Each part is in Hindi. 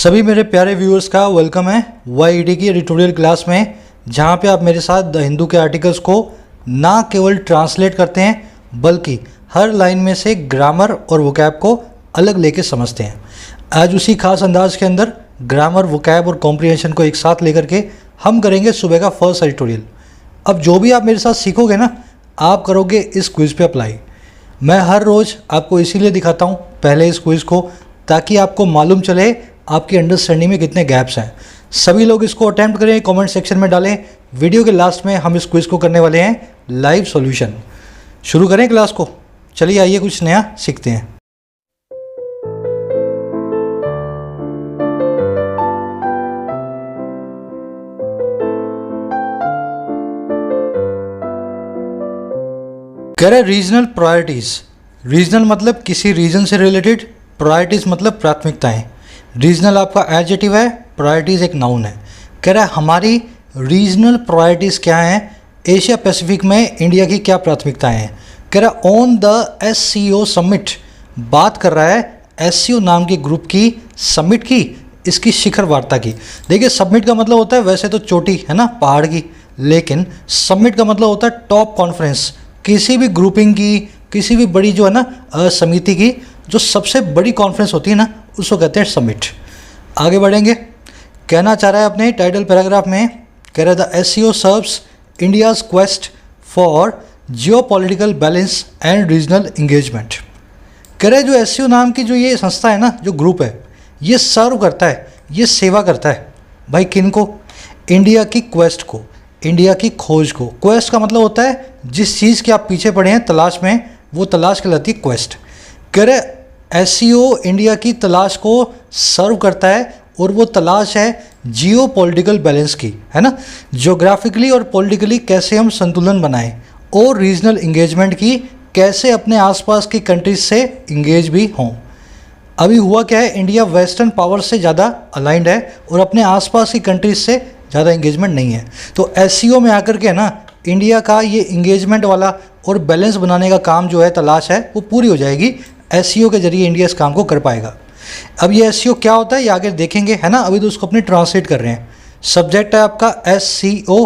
सभी मेरे प्यारे व्यूअर्स का वेलकम है YED की एडिटोरियल क्लास में, जहां पे आप मेरे साथ द हिंदू के आर्टिकल्स को ना केवल ट्रांसलेट करते हैं बल्कि हर लाइन में से ग्रामर और वोकैब को अलग लेके समझते हैं। आज उसी खास अंदाज के अंदर ग्रामर, वोकैब और कॉम्प्रिहेंशन को एक साथ लेकर के हम करेंगे सुबह का फर्स्ट एडिटोरियल। अब जो भी आप मेरे साथ सीखोगे ना, आप करोगे इस क्विज़ पे अप्लाई। मैं हर रोज़ आपको इसीलिए दिखाता हूँ पहले इस क्विज़ को, ताकि आपको मालूम चले आपकी अंडरस्टैंडिंग में कितने गैप्स हैं। सभी लोग इसको अटेम्प्ट करें, कमेंट सेक्शन में डालें। वीडियो के लास्ट में हम इस क्विज़ को करने वाले हैं लाइव सॉल्यूशन। शुरू करें क्लास को। चलिए आइए कुछ नया सीखते हैं। कह रहे रीजनल प्रायोरिटीज़। रीजनल मतलब किसी रीजन से रिलेटेड, प्रायोरिटीज़ मतलब प्राथमिकताएं। रीजनल आपका एडजेक्टिव है, प्रायोरिटीज़ एक नाउन है। कह रहा है हमारी रीजनल प्रायोरिटीज़ क्या हैं, एशिया पैसिफिक में इंडिया की क्या प्राथमिकताएं हैं। कह रहा है ऑन द SCO समिट, बात कर रहा है SCO नाम के ग्रुप की समिट की, इसकी शिखर वार्ता की। देखिए समिट का मतलब होता है वैसे तो चोटी है ना, पहाड़ की, लेकिन समिट का मतलब होता है टॉप कॉन्फ्रेंस, किसी भी ग्रुपिंग की, किसी भी बड़ी जो है ना समिति की जो सबसे बड़ी कॉन्फ्रेंस होती है ना, उसको कहते हैं समिट। आगे बढ़ेंगे। कहना चाह रहा है अपने टाइटल पैराग्राफ में, कह रहा है the SCO serves India's quest for geopolitical balance and regional engagement. कह रहे जो SCO नाम की जो ये संस्था है ना, जो ग्रुप है, ये सर्व करता है, ये सेवा करता है भाई किन को, इंडिया की क्वेस्ट को, इंडिया की खोज को। क्वेस्ट का मतलब होता है जिस चीज़ के आप पीछे पड़े हैं तलाश में, वो तलाश कहलाती है क्वेस्ट। कह रहे SCO इंडिया की तलाश को सर्व करता है और वो तलाश है जियो पॉलिटिकल बैलेंस की, है ना, जियोग्राफिकली और पॉलिटिकली कैसे हम संतुलन बनाएं, और रीजनल इंगेजमेंट की, कैसे अपने आसपास की कंट्रीज से इंगेज भी हों। अभी हुआ क्या है, इंडिया वेस्टर्न पावर से ज़्यादा अलाइंड है और अपने आसपास की कंट्रीज से ज़्यादा इंगेजमेंट नहीं है। तो SCO में आकर के ना इंडिया का ये इंगेजमेंट वाला और बैलेंस बनाने का काम जो है, तलाश है, वो पूरी हो जाएगी। SCO के जरिए इंडिया इस काम को कर पाएगा। अब ये SCO क्या होता है ये आगे देखेंगे, है ना, अभी तो उसको अपने ट्रांसलेट कर रहे हैं। सब्जेक्ट है आपका SCO,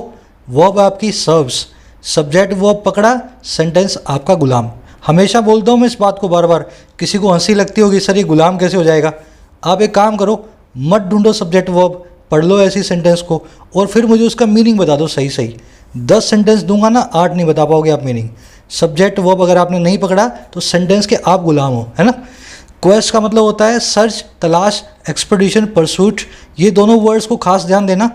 वर्ब आपकी सर्व्स, सब्जेक्ट वर्ब पकड़ा, सेंटेंस आपका गुलाम। हमेशा बोलता हूँ मैं इस बात को बार बार, किसी को हंसी लगती होगी सर ये गुलाम कैसे हो जाएगा। आप एक काम करो, मत ढूंढो सब्जेक्ट वर्ब, पढ़ लो ऐसी सेंटेंस को और फिर मुझे उसका मीनिंग बता दो सही सही। 10 सेंटेंस दूंगा ना, 8 नहीं बता पाओगे आप मीनिंग। सब्जेक्ट वर्ब अगर आपने नहीं पकड़ा तो सेंटेंस के आप गुलाम हो, है ना। क्वेस्ट का मतलब होता है सर्च, तलाश, एक्सपेडिशन, परसूट। ये दोनों वर्ड्स को खास ध्यान देना।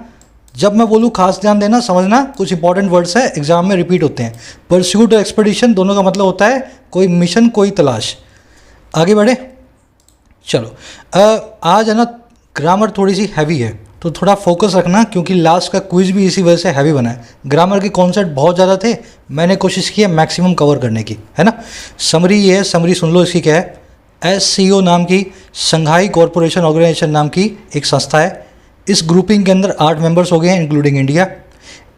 जब मैं बोलूँ खास ध्यान देना, समझना कुछ इंपॉर्टेंट वर्ड्स है, एग्जाम में रिपीट होते हैं। परसूट और एक्सपेडिशन दोनों का मतलब होता है कोई मिशन, कोई तलाश। आगे बढ़े, चलो। आज है ना ग्रामर थोड़ी सी हैवी है, तो थोड़ा फोकस रखना, क्योंकि लास्ट का क्विज भी इसी वजह से हैवी बना है। ग्रामर के कॉन्सेप्ट बहुत ज़्यादा थे, मैंने कोशिश की है मैक्सिमम कवर करने की, है ना। समरी ये है, समरी सुन लो इसकी क्या है। SCO नाम की, शंघाई कॉरपोरेशन ऑर्गेनाइजेशन नाम की एक संस्था है। इस ग्रुपिंग के अंदर 8 मेंबर्स हो गए हैं इंक्लूडिंग इंडिया।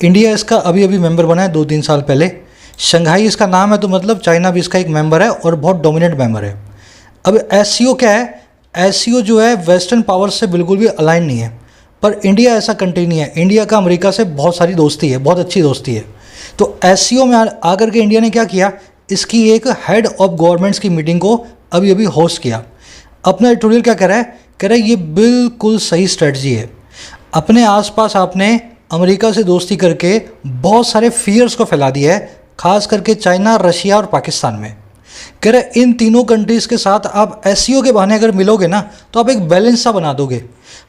इंडिया इसका अभी अभी मेंबर बना है 2-3 साल पहले। शंघाई इसका नाम है, तो मतलब चाइना भी इसका एक मेंबर है और बहुत डोमिनेंट मेंबर है। अब SCO क्या है, SCO जो है वेस्टर्न पावर से बिल्कुल भी अलाइन नहीं है, पर इंडिया ऐसा कंट्री नहीं है। इंडिया का अमेरिका से बहुत सारी दोस्ती है, बहुत अच्छी दोस्ती है। तो SCO में आकर के इंडिया ने क्या किया, इसकी एक हेड ऑफ गवर्नमेंट्स की मीटिंग को अभी अभी होस्ट किया। अपना एडिटोरियल क्या कह रहा है ये बिल्कुल सही स्ट्रेटजी है। अपने आसपास आपने अमेरिका से दोस्ती करके बहुत सारे फियर्स को फैला दिया है, खास करके चाइना, रशिया और पाकिस्तान में। कह रहे इन तीनों कंट्रीज़ के साथ आप SCO के बहाने अगर मिलोगे ना, तो आप एक बैलेंस सा बना दोगे।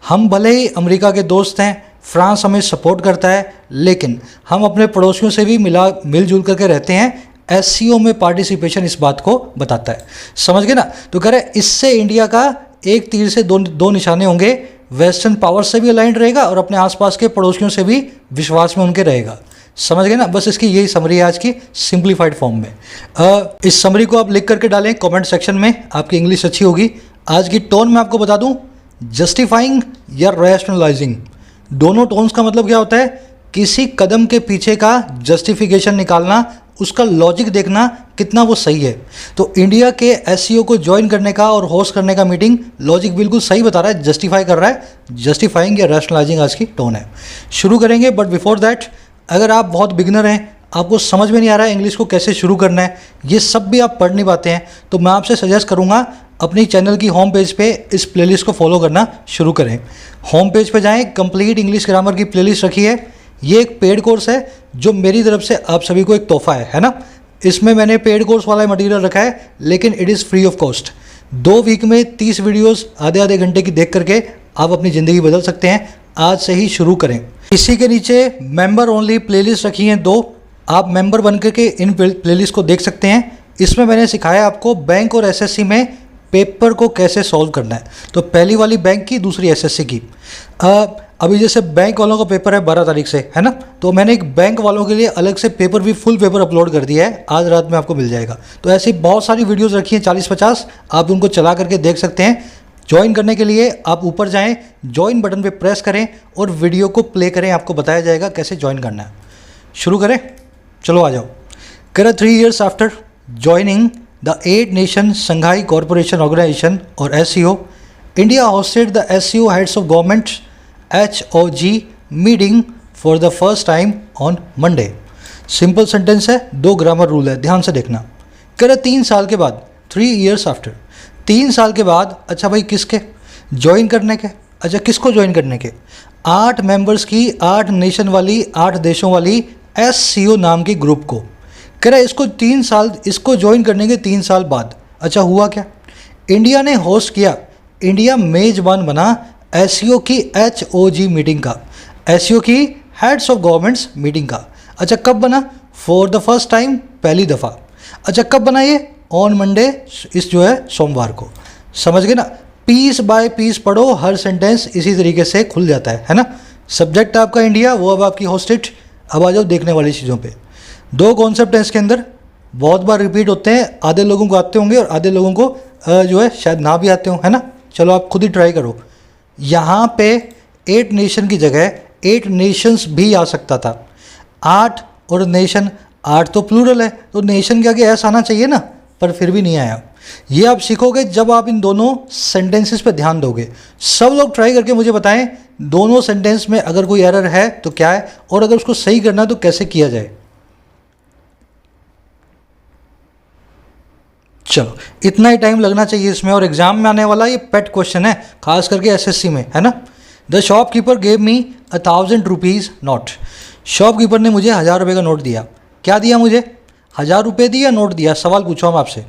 हम भले ही अमेरिका के दोस्त हैं, फ्रांस हमें सपोर्ट करता है, लेकिन हम अपने पड़ोसियों से भी मिलजुल करके रहते हैं। SCO में पार्टिसिपेशन इस बात को बताता है, समझ गए ना। तो कह रहे इससे इंडिया का एक तीर से दो निशाने होंगे, वेस्टर्न पावर से भी अलाइंड रहेगा और अपने आसपास के पड़ोसियों से भी विश्वास में उनके रहेगा। समझ गए ना। बस इसकी यही समरी है आज की सिंप्लीफाइड फॉर्म में। इस समरी को आप लिख करके डालें कमेंट सेक्शन में, आपकी इंग्लिश अच्छी होगी। आज की टोन मैं आपको बता दूं, जस्टिफाइंग या रैशनलाइजिंग, दोनों टोन्स का मतलब क्या होता है, किसी कदम के पीछे का जस्टिफिकेशन निकालना उसका लॉजिक देखना कितना वो सही है। तो इंडिया के एससीओ को ज्वाइन करने का और होस्ट करने का मीटिंग लॉजिक बिल्कुल सही बता रहा है, जस्टिफाई कर रहा है। जस्टिफाइंग या रैशनलाइजिंग आज की टोन है। शुरू करेंगे, बट बिफोर दैट अगर आप बहुत बिगिनर हैं, आपको समझ में नहीं आ रहा है इंग्लिश को कैसे शुरू करना है, ये सब भी आप पढ़ नहीं पाते हैं, तो मैं आपसे सजेस्ट करूँगा अपनी चैनल की होम पेज पे इस प्लेलिस्ट को फॉलो करना शुरू करें। होम पेज पे जाएं, कंप्लीट इंग्लिश ग्रामर की प्लेलिस्ट रखी है। ये एक पेड कोर्स है जो मेरी तरफ से आप सभी को एक तोहफा है ना। इसमें मैंने पेड कोर्स वाला मटेरियल रखा है, लेकिन it is free of cost. 2 week में 30 वीडियोस आधे आधे घंटे की देख करके आप अपनी ज़िंदगी बदल सकते हैं। आज से ही शुरू करें। इसी के नीचे मेंबर ओनली प्लेलिस्ट रखी हैं 2, आप मेंबर बन करके इन प्लेलिस्ट को देख सकते हैं। इसमें मैंने सिखाया आपको बैंक और एसएससी में पेपर को कैसे सॉल्व करना है। तो पहली वाली बैंक की, दूसरी एसएससी की। अभी जैसे बैंक वालों का पेपर है 12 तारीख से, है ना, तो मैंने एक बैंक वालों के लिए अलग से पेपर भी फुल पेपर अपलोड कर दिया है, आज रात में आपको मिल जाएगा। तो ऐसी बहुत सारी वीडियोस रखी हैं 40-50, आप उनको चला करके देख सकते हैं। ज्वाइन करने के लिए आप ऊपर जाएं, ज्वाइन बटन पे प्रेस करें और वीडियो को प्ले करें, आपको बताया जाएगा कैसे ज्वाइन करना है। शुरू करें, चलो आ जाओ। करें 3 years after joining the 8 nation Shanghai corporation organisation और SCO, India hosted the SCO heads of government HOG meeting for the first time on Monday. Simple sentence है, 2 ग्रामर रूल है, ध्यान से देखना। करें 3 साल के बाद, 3 years आफ्टर, 3 साल के बाद। अच्छा भाई किसके ज्वाइन करने के? अच्छा किसको ज्वाइन करने के? 8 मेंबर्स की, 8 नेशन वाली, 8 देशों वाली SCO नाम के ग्रुप को। कह रहा है इसको 3 साल, इसको ज्वाइन करने के 3 साल बाद। अच्छा हुआ क्या? इंडिया ने होस्ट किया, इंडिया मेजबान बना SCO की HOG मीटिंग का, SCO की हेड्स ऑफ गवर्नमेंट्स मीटिंग का। अच्छा कब बना? फॉर द फर्स्ट टाइम, पहली दफ़ा। अच्छा कब बना ये? ऑन मंडे, इस जो है सोमवार को। समझ गए ना? पीस बाय पीस पढ़ो, हर सेंटेंस इसी तरीके से खुल जाता है ना। सब्जेक्ट आपका इंडिया, वो अब आपकी होस्टेड। अब आ जाओ देखने वाली चीज़ों पे। 2 कॉन्सेप्ट हैं इसके अंदर, बहुत बार रिपीट होते हैं, आधे लोगों को आते होंगे और आधे लोगों को जो है शायद ना भी आते हो, है ना। चलो आप खुद ही ट्राई करो। यहाँ पे 8 नेशन की जगह 8 नेशंस भी आ सकता था। 8 और नेशन, 8 तो प्लूरल है, तो नेशन के आगे एस आना चाहिए ना, पर फिर भी नहीं आया। ये आप सीखोगे जब आप इन दोनों सेंटेंसेस पे ध्यान दोगे। सब लोग ट्राई करके मुझे बताएं दोनों सेंटेंस में अगर कोई एरर है तो क्या है, और अगर उसको सही करना है तो कैसे किया जाए। चलो इतना ही टाइम लगना चाहिए इसमें, और एग्जाम में आने वाला ये पेट क्वेश्चन है, खास करके एसएससी में, है ना। The shopkeeper gave me 1000 rupees note. Shopkeeper ने मुझे 1000 रुपये का नोट दिया। क्या दिया मुझे? 1000 रुपये दिया, नोट दिया? सवाल पूछो हम आपसे।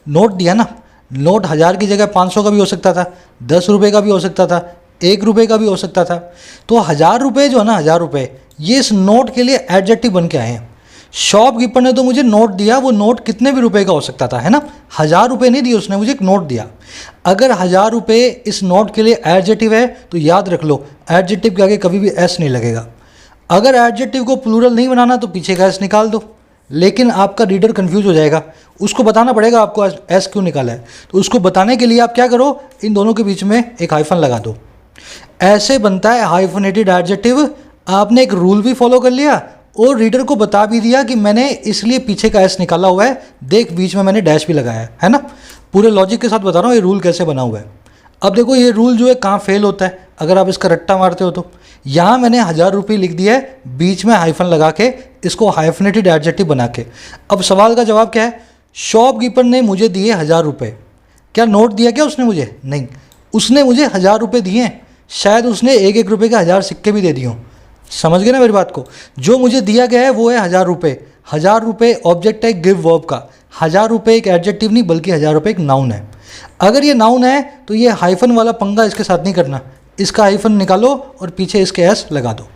नोट दिया ना। नोट 1000 की जगह 500 का भी हो सकता था, 10 रुपये का भी हो सकता था, 1 रुपये का भी हो सकता था। तो 1000 रुपये जो है ना, 1000 रुपये, ये इस नोट के लिए एडजेक्टिव बन के आए हैं। शॉपकीपर ने तो मुझे नोट दिया, वो नोट कितने भी रुपए का हो सकता था, है ना। 1000 रुपये नहीं दिए उसने, मुझे एक नोट दिया। अगर 1000 रुपये इस नोट के लिए एडजेक्टिव है तो याद रख लो, एडजेक्टिव के आगे कभी भी एस नहीं लगेगा। अगर एडजेक्टिव को प्लूरल नहीं बनाना तो पीछे का एस निकाल दो, लेकिन आपका रीडर कंफ्यूज हो जाएगा। उसको बताना पड़ेगा आपको एस क्यों निकाला है। तो उसको बताने के लिए आप क्या करो, इन दोनों के बीच में एक हाइफन लगा दो। ऐसे बनता है हाइफनेटेड एडजेक्टिव। आपने एक रूल भी फॉलो कर लिया और रीडर को बता भी दिया कि मैंने इसलिए पीछे का एस निकाला हुआ है, देख बीच में मैंने डैश भी लगाया है ना। पूरे लॉजिक के साथ बता रहा हूँ ये रूल कैसे बना हुआ है। अब देखो ये रूल जो है कहाँ फेल होता है अगर आप इसका रट्टा मारते हो तो। यहाँ मैंने 1000 रुपये लिख दिया है, बीच में हाइफन लगा के, इसको हाइफनेटेड एडजेक्टिव बना के। अब सवाल का जवाब क्या है? शॉपकीपर ने मुझे दिए 1000 रुपये। क्या नोट दिया क्या उसने मुझे? नहीं, उसने मुझे 1000 रुपये दिए। शायद उसने 1-1 रुपये के 1000 सिक्के भी दे दिए हों। समझ गए ना मेरी बात को। जो मुझे दिया गया है वो है 1000 रुपये। 1000 रुपये ऑब्जेक्ट है गिव वर्ब का। 1000 रुपये एक एडजेक्टिव नहीं बल्कि 1000 रुपये एक नाउन है। अगर ये नाउन है तो ये हाइफन वाला पंगा इसके साथ नहीं करना। इसका हाइफन निकालो और पीछे इसके एस लगा दो।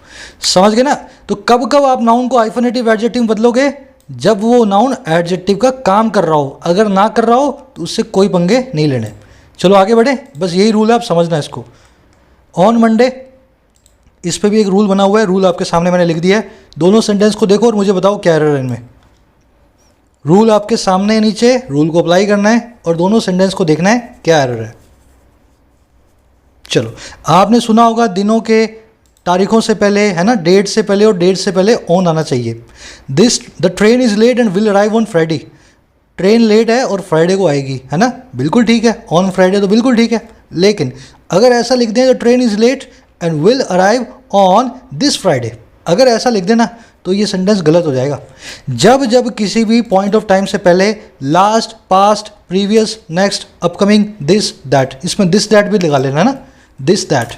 समझ गए ना। तो कब कब आप नाउन को हाइफनेटिव एडजेक्टिव बदलोगे? जब वो नाउन एडजेक्टिव का काम कर रहा हो। अगर ना कर रहा हो तो उससे कोई पंगे नहीं लेने। चलो आगे बढ़े, बस यही रूल है, आप समझना इसको। ऑन मंडे, इस पे भी एक रूल बना हुआ है, रूल आपके सामने मैंने लिख दिया है। दोनों सेंटेंस को देखो और मुझे बताओ क्या एरर है इनमें। रूल आपके सामने है नीचे, रूल को अप्लाई करना है और दोनों सेंटेंस को देखना है क्या एरर है। चलो आपने सुना होगा दिनों के तारीखों से पहले, है ना, डेट से पहले और डेट से पहले ऑन आना चाहिए। The train is late and will arrive on Friday. Train late है और फ्राइडे को आएगी, है ना, बिल्कुल ठीक है, ऑन फ्राइडे तो बिल्कुल ठीक है। लेकिन अगर ऐसा लिख दें, the train is late and will arrive on this Friday, अगर ऐसा लिख देना तो ये सेंटेंस गलत हो जाएगा। जब जब किसी भी पॉइंट ऑफ टाइम से पहले last, past, previous, next, upcoming, this, that, इसमें दिस दैट भी लगा लेना ना, this that,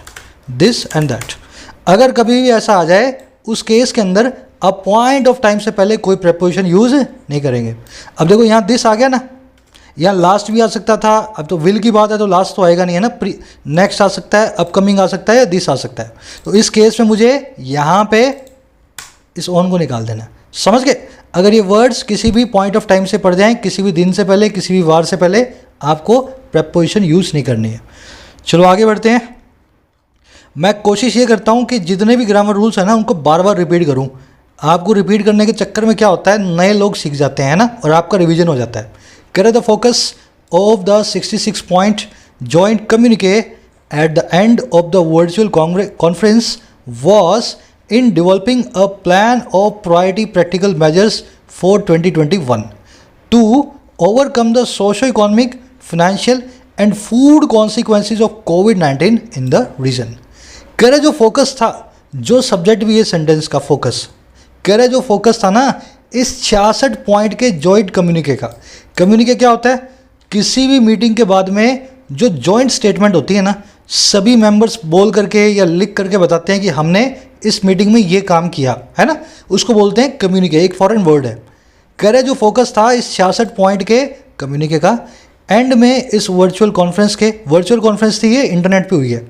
this and that. अगर कभी भी ऐसा आ जाए उस केस के अंदर अब पॉइंट ऑफ टाइम से पहले कोई प्रेपोजिशन यूज़ नहीं करेंगे। अब देखो यहाँ दिस आ गया ना, यहाँ लास्ट भी आ सकता था, अब तो विल की बात है तो लास्ट तो आएगा नहीं, है ना, नेक्स्ट आ सकता है, अपकमिंग आ सकता है या दिस आ सकता है। तो इस केस में मुझे यहाँ पे इस ऑन को निकाल देना, समझ गए। अगर ये वर्ड्स किसी भी पॉइंट ऑफ टाइम से पढ़ जाएं, किसी भी दिन से पहले, किसी भी वार से पहले, आपको प्रेपोजिशन यूज़ नहीं करनी है। चलो आगे बढ़ते हैं। मैं कोशिश ये करता हूँ कि जितने भी ग्रामर रूल्स हैं ना उनको बार बार रिपीट करूँ। आपको रिपीट करने के चक्कर में क्या होता है, नए लोग सीख जाते हैं, है ना, और आपका रिवीजन हो जाता है। कह रहे the focus of the 66 point joint communique at the end of the virtual conference was in developing a plan of priority practical measures for 2021 to overcome the socio-economic, financial and food consequences of COVID-19 in the region। कह रहे जो फोकस था, जो सब्जेक्ट भी है सेंटेंस का फोकस, कह रहे जो फोकस था ना इस 66 पॉइंट के जॉइंट कम्युनिके का। कम्युनिके क्या होता है, किसी भी मीटिंग के बाद में जो जॉइंट स्टेटमेंट होती है ना, सभी मेंबर्स बोल करके या लिख करके बताते हैं कि हमने इस मीटिंग में ये काम किया, है ना, उसको बोलते हैं कम्युनिके। एक फॉरेन वर्ड है। कह रहे जो फोकस था इस 66 पॉइंट के कम्युनिके का, एंड में इस वर्चुअल कॉन्फ्रेंस के, वर्चुअल कॉन्फ्रेंस थी ये, इंटरनेट पे हुई है।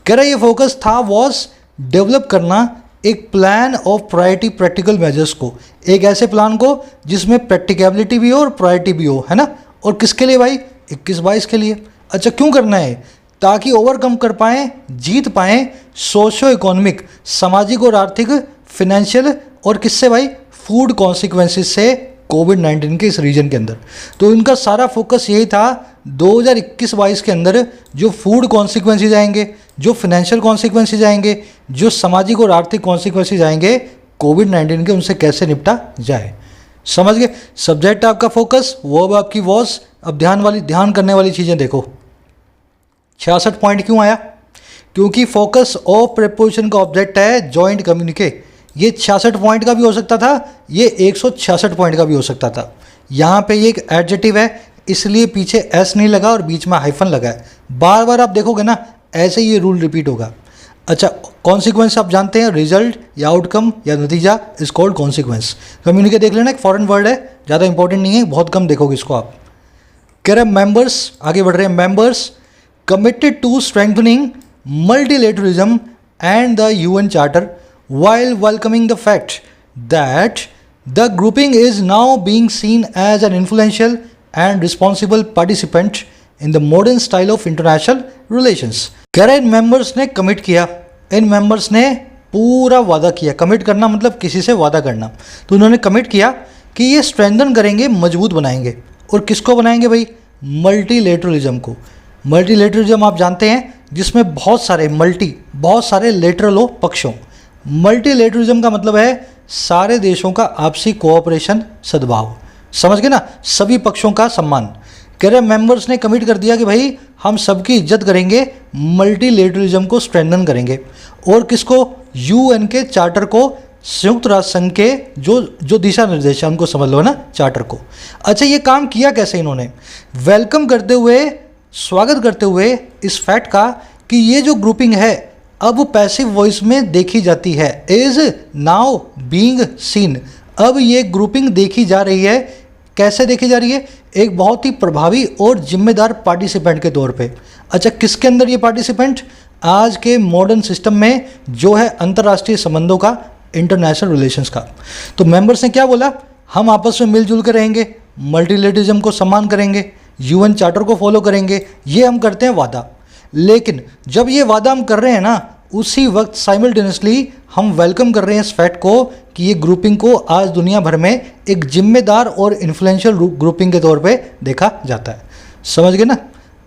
कह रहे ये फोकस था वॉज डेवलप करना एक plan of priority practical measures को, एक ऐसे प्लान को जिसमें प्रैक्टिकेबिलिटी भी हो और प्रायोरिटी भी हो, है ना। और किसके लिए भाई, 21-22 के लिए। अच्छा क्यों करना है, ताकि ओवरकम कर पाएँ, जीत पाएँ सोशो इकोनॉमिक, सामाजिक और आर्थिक, फिनेंशियल और किससे भाई, फूड कॉन्सिक्वेंसेस से कोविड-19 के इस रीजन के अंदर। तो इनका सारा फोकस यही था 2021-22 के अंदर जो फूड कॉन्सिक्वेंसेस आएंगे, जो फिनेंशियल कॉन्सिक्वेंसेस आएंगे, जो सामाजिक और आर्थिक कॉन्सिक्वेंसेस आएंगे कोविड-19 के, उनसे कैसे निपटा जाए। समझ गए। सब्जेक्ट आपका फोकस, वो अब आपकी वॉज। अब ध्यान करने वाली चीज़ें देखो। 66 पॉइंट क्यों आया, क्योंकि फोकस ऑफ प्रेपोजिशन का ऑब्जेक्ट है जॉइंट कम्युनिके। ये 66 पॉइंट का भी हो सकता था, ये 166 पॉइंट का भी हो सकता था। यहाँ पे ये एक एडजेक्टिव है, इसलिए पीछे एस नहीं लगा और बीच में हाइफन लगा है। बार बार आप देखोगे ना ऐसे ही ये रूल रिपीट होगा। अच्छा कॉन्सिक्वेंस आप जानते हैं, रिजल्ट या आउटकम या नतीजा इज कॉल्ड कॉन्सिक्वेंस। कम्युनिके देख लेना, एक फॉरेन वर्ड है, ज़्यादा इंपॉर्टेंट नहीं है, बहुत कम देखोगे इसको आप। कह रहे मेंबर्स, आगे बढ़ रहे हैं, members committed to strengthening multilateralism and the UN Charter while welcoming the fact that the grouping is now being seen as an influential and responsible participant in the modern style of international relations। कह रहे इन मेंबर्स ने कमिट किया, इन मेंबर्स ने पूरा वादा किया। कमिट करना मतलब किसी से वादा करना। तो उन्होंने कमिट किया कि ये स्ट्रेंथन करेंगे, मजबूत बनाएंगे। और किसको बनाएंगे भाई, मल्टीलेटरलिज्म को। मल्टीलेटरलिज्म आप जानते हैं जिसमें बहुत सारे लेटरल हो, पक्षों। मल्टीलेटरलिज्म का मतलब है सारे देशों का आपसी कोऑपरेशन, सद्भाव। समझ गए ना, सभी पक्षों का सम्मान। कह रहे मेंबर्स ने कमिट कर दिया कि भाई हम सबकी इज्जत करेंगे, मल्टीलेटरलिज्म को स्ट्रेंथन करेंगे। और किसको, यूएन के चार्टर को, संयुक्त राष्ट्र संघ के जो दिशा निर्देश है उनको समझ लो ना, चार्टर को। अच्छा ये काम किया कैसे इन्होंने, वेलकम करते हुए, स्वागत करते हुए इस फैक्ट का कि ये जो ग्रुपिंग है अब पैसिव वॉइस में देखी जाती है, इज नाउ बीइंग सीन। अब ये ग्रुपिंग देखी जा रही है। कैसे देखी जा रही है, एक बहुत ही प्रभावी और जिम्मेदार पार्टिसिपेंट के तौर पे। अच्छा किसके अंदर ये पार्टिसिपेंट, आज के मॉडर्न सिस्टम में जो है अंतर्राष्ट्रीय संबंधों का, इंटरनेशनल रिलेशंस का। तो मेंबर्स ने क्या बोला, हम आपस में मिलजुल कर रहेंगे, मल्टीलेटरलिज्म को सम्मान करेंगे, यूएन चार्टर को फॉलो करेंगे, ये हम करते हैं वादा। लेकिन जब ये वादा हम कर रहे हैं ना, उसी वक्त साइमल्टेनियसली हम वेलकम कर रहे हैं इस फैक्ट को कि ये ग्रुपिंग को आज दुनिया भर में एक जिम्मेदार और इन्फ्लुएंशियल ग्रुपिंग के तौर पे देखा जाता है। समझ गए ना।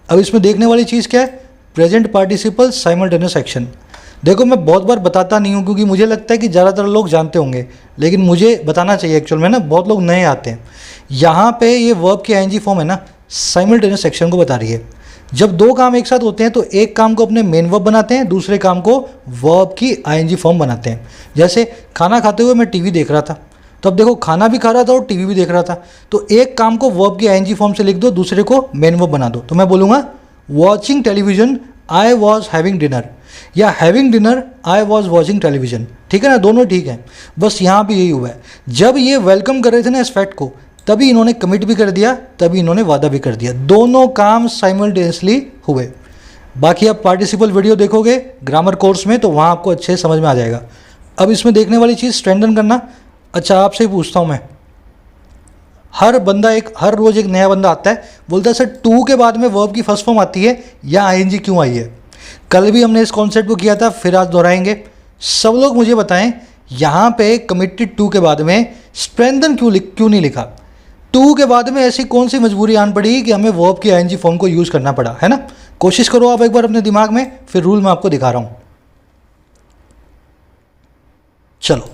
अब इसमें देखने वाली चीज़ क्या है, प्रेजेंट पार्टिसिपल साइमल्टेनियस एक्शन। देखो मैं बहुत बार बताता नहीं हूँ क्योंकि मुझे लगता है कि ज़्यादातर लोग जानते होंगे, लेकिन मुझे बताना चाहिए एक्चुअल में ना, बहुत लोग नए आते हैं। यहाँ पे ये वर्ब की आईएनजी फॉर्म है ना, साइमल्टेनियस एक्शन को बता रही है। जब दो काम एक साथ होते हैं तो एक काम को अपने मेन वर्ब बनाते हैं, दूसरे काम को वर्ब की आईएनजी फॉर्म बनाते हैं। जैसे खाना खाते हुए मैं टीवी देख रहा था, तो अब देखो खाना भी खा रहा था और टीवी भी देख रहा था, तो एक काम को वर्ब की आईएनजी फॉर्म से लिख दो, दूसरे को मेन वर्ब बना दो। तो मैं बोलूँगा watching television I was having dinner, या having dinner I was watching television. ठीक है ना, दोनों ठीक है। बस यहाँ भी यही हुआ है, जब ये वेलकम कर रहे थे ना इस फैक्ट को, तभी इन्होंने कमिट भी कर दिया, तभी इन्होंने वादा भी कर दिया। दोनों काम साइमल्टेनियसली हुए। बाकी आप पार्टिसिपल वीडियो देखोगे ग्रामर कोर्स में तो वहाँ आपको अच्छे समझ में आ जाएगा। अब इसमें देखने वाली चीज़ स्ट्रेंथन करना। अच्छा आपसे ही पूछता हूँ मैं, हर रोज़ एक नया बंदा आता है, बोलता है सर टू के बाद में वर्ब की फर्स्ट फॉर्म आती है या आईएनजी क्यों आई है। कल भी हमने इस कॉन्सेप्ट को किया था, फिर आज दोहराएंगे। सब लोग मुझे बताएं यहाँ पे कमिटेड टू के बाद में स्ट्रेंथन क्यों नहीं लिखा। टू के बाद में ऐसी कौन सी मजबूरी आन पड़ी कि हमें वर्ब की आईएनजी फॉर्म को यूज़ करना पड़ा, है ना। कोशिश करो आप एक बार अपने दिमाग में, फिर रूल मैं आपको दिखा रहा हूँ। चलो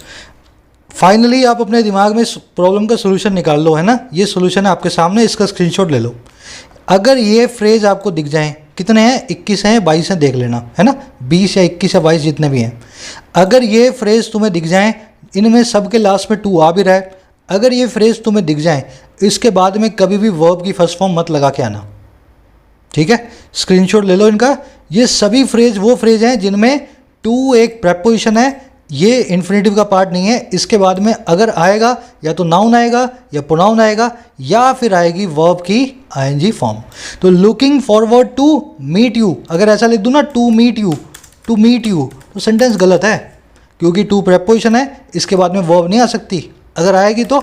फाइनली आप अपने दिमाग में प्रॉब्लम का सोल्यूशन निकाल लो, है ना। ये सोल्यूशन है आपके सामने, इसका स्क्रीनशॉट ले लो। अगर ये फ्रेज आपको दिख जाए, कितने हैं 21 हैं 22 हैं देख लेना, है ना, 20 या 21 या 22 जितने भी हैं। अगर ये फ्रेज तुम्हें दिख जाए, इनमें सबके लास्ट में टू आ भी रहा है, अगर ये फ्रेज तुम्हें दिख जाए, इसके बाद में कभी भी वर्ब की फर्स्ट फॉर्म मत लगा के आना, ठीक है। स्क्रीनशॉट ले लो इनका। ये सभी फ्रेज वो फ्रेज हैं जिनमें टू एक प्रेपोजिशन है, ये इन्फिनेटिव का पार्ट नहीं है। इसके बाद में अगर आएगा या तो नाउन आएगा या प्रोनाउन आएगा या फिर आएगी वर्ब की आईएनजी फॉर्म। तो looking forward to meet you, अगर ऐसा लिख दूँ ना टू मीट यू, तो सेंटेंस गलत है, क्योंकि टू प्रेपोजिशन है, इसके बाद में वर्ब नहीं आ सकती। अगर आएगी तो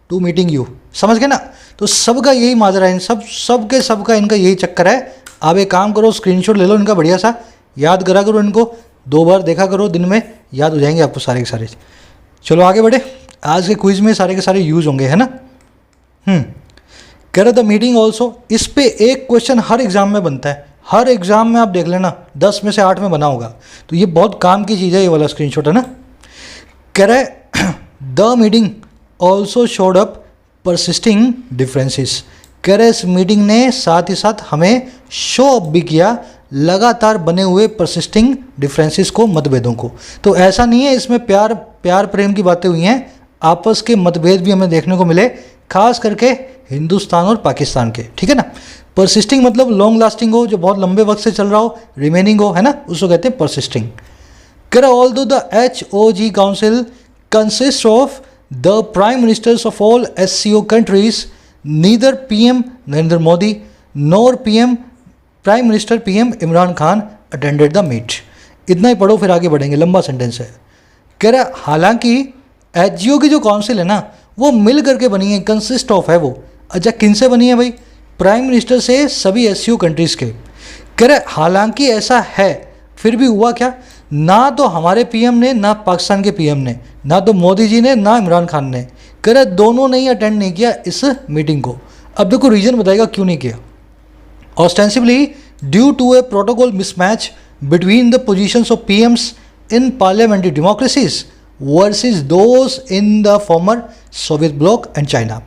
टू मीटिंग यू, समझ गए ना। तो सबका यही माजरा है, सबका इनका यही चक्कर है। आप एक काम करो, स्क्रीनशॉट ले लो इनका बढ़िया सा, याद करा करो इनको, 2 बार देखा करो दिन में, याद हो जाएंगे आपको सारे के सारे। चलो आगे बढ़े, आज के क्विज में सारे के सारे यूज़ होंगे, है ना। कह रहे द मीटिंग ऑल्सो, इस पे एक क्वेश्चन हर एग्जाम में बनता है, हर एग्जाम में आप देख लेना 10 में से 8 में बना होगा, तो ये बहुत काम की चीज़ है ये वाला स्क्रीनशॉट, है ना। कह रहे the meeting also showed up persisting differences, कह रहे इस मीटिंग ने साथ ही साथ हमें शो अप भी किया लगातार बने हुए परसिस्टिंग डिफरेंसेस को, मतभेदों को। तो ऐसा नहीं है इसमें प्यार प्रेम की बातें हुई हैं, आपस के मतभेद भी हमें देखने को मिले, खास करके हिंदुस्तान और पाकिस्तान के, ठीक है ना। परसिस्टिंग मतलब लॉन्ग लास्टिंग हो, जो बहुत लंबे वक्त से चल रहा हो, रिमेनिंग हो, है ना, उसको कहते हैं परसिस्टिंग। कर although the HOG council consist of the prime ministers of all SCO countries, neither PM Narendra Modi nor prime minister PM Imran Khan attended the meet. इतना ही पढ़ो फिर आगे बढ़ेंगे, लंबा सेंटेंस है। कह रहा हालांकि HGO की जो काउंसिल है ना वो मिल करके बनी है, कंसिस्ट ऑफ है वो। अच्छा किन से बनी है भाई, प्राइम मिनिस्टर से सभी SCO कंट्रीज़ के। कह रहे हालांकि ऐसा है, फिर भी हुआ क्या, ना तो हमारे PM ने, ना पाकिस्तान के PM ने, ना तो मोदी जी ने, ना इमरान खान ने, कह रहे दोनों ने ही अटेंड नहीं किया इस मीटिंग को। अब देखो रीज़न बताएगा क्यों नहीं किया। Ostensibly due to a protocol mismatch between the positions of PMs in parliamentary democracies versus those in the former Soviet bloc and China।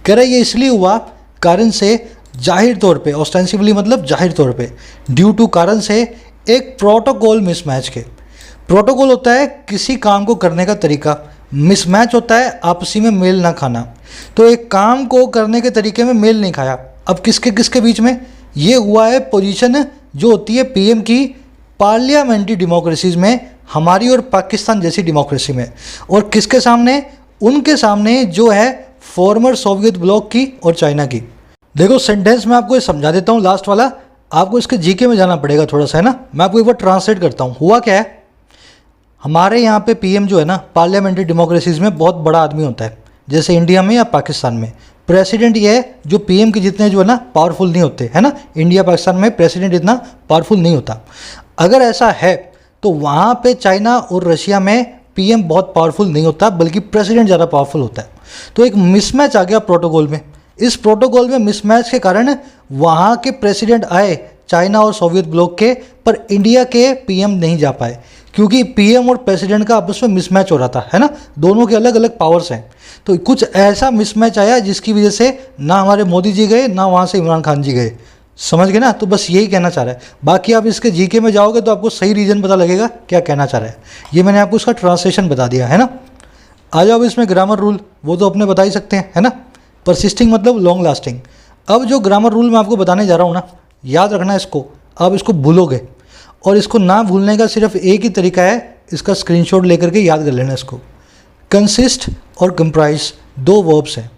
कह रहे ये इसलिए हुआ कारण से, जाहिर तौर पे, ostensibly मतलब जाहिर तौर पे, ड्यू टू कारण से, एक प्रोटोकॉल मिसमैच के। प्रोटोकॉल होता है किसी काम को करने का तरीका, मिसमैच होता है आपसी में मेल ना खाना। तो एक काम को करने के तरीके में मेल नहीं खाया। अब किसके किसके बीच में ये हुआ है, पोजीशन जो होती है PM की पार्लियामेंट्री डेमोक्रेसीज में, हमारी और पाकिस्तान जैसी डेमोक्रेसी में, और किसके सामने, उनके सामने जो है फॉर्मर सोवियत ब्लॉक की और चाइना की। देखो सेंटेंस में आपको ये समझा देता हूँ, लास्ट वाला आपको इसके GK में जाना पड़ेगा थोड़ा सा, है ना। मैं आपको एक बार ट्रांसलेट करता हूँ। हुआ क्या है, हमारे यहाँ पे PM जो है ना पार्लियामेंट्री डेमोक्रेसीज में बहुत बड़ा आदमी होता है, जैसे इंडिया में या पाकिस्तान में प्रेसिडेंट ये है जो PM के जितने जो है ना पावरफुल नहीं होते, है ना। इंडिया पाकिस्तान में प्रेसिडेंट इतना पावरफुल नहीं होता। अगर ऐसा है तो वहाँ पे चाइना और रशिया में PM बहुत पावरफुल नहीं होता, बल्कि प्रेसिडेंट ज़्यादा पावरफुल होता है। तो एक मिसमैच आ गया प्रोटोकॉल में। इस प्रोटोकॉल में मिसमैच के कारण वहाँ के प्रेसिडेंट आए चाइना और सोवियत ब्लॉक के, पर इंडिया के पीएम नहीं जा पाए क्योंकि पीएम और प्रेसिडेंट का आपस में मिसमैच हो रहा था, है ना, दोनों के अलग अलग पावर्स हैं। तो कुछ ऐसा मिसमैच आया जिसकी वजह से ना हमारे मोदी जी गए ना वहाँ से इमरान खान जी गए। समझ गए ना? तो बस यही कहना चाह रहा है। बाकी आप इसके जीके में जाओगे तो आपको सही रीज़न पता लगेगा क्या कहना चाह रहा है। ये मैंने आपको उसका ट्रांसलेशन बता दिया, है ना। आ जाओ इसमें ग्रामर रूल, वो तो अपने बता ही सकते हैं, है ना। परसिस्टिंग मतलब लॉन्ग लास्टिंग। अब जो ग्रामर रूल मैं आपको बताने जा रहा हूँ ना, याद रखना इसको, आप इसको भूलोगे, और इसको ना भूलने का सिर्फ एक ही तरीका है, इसका स्क्रीनशॉट लेकर के याद कर लेना इसको। कंसिस्ट और कंप्राइज दो वर्ब्स हैं।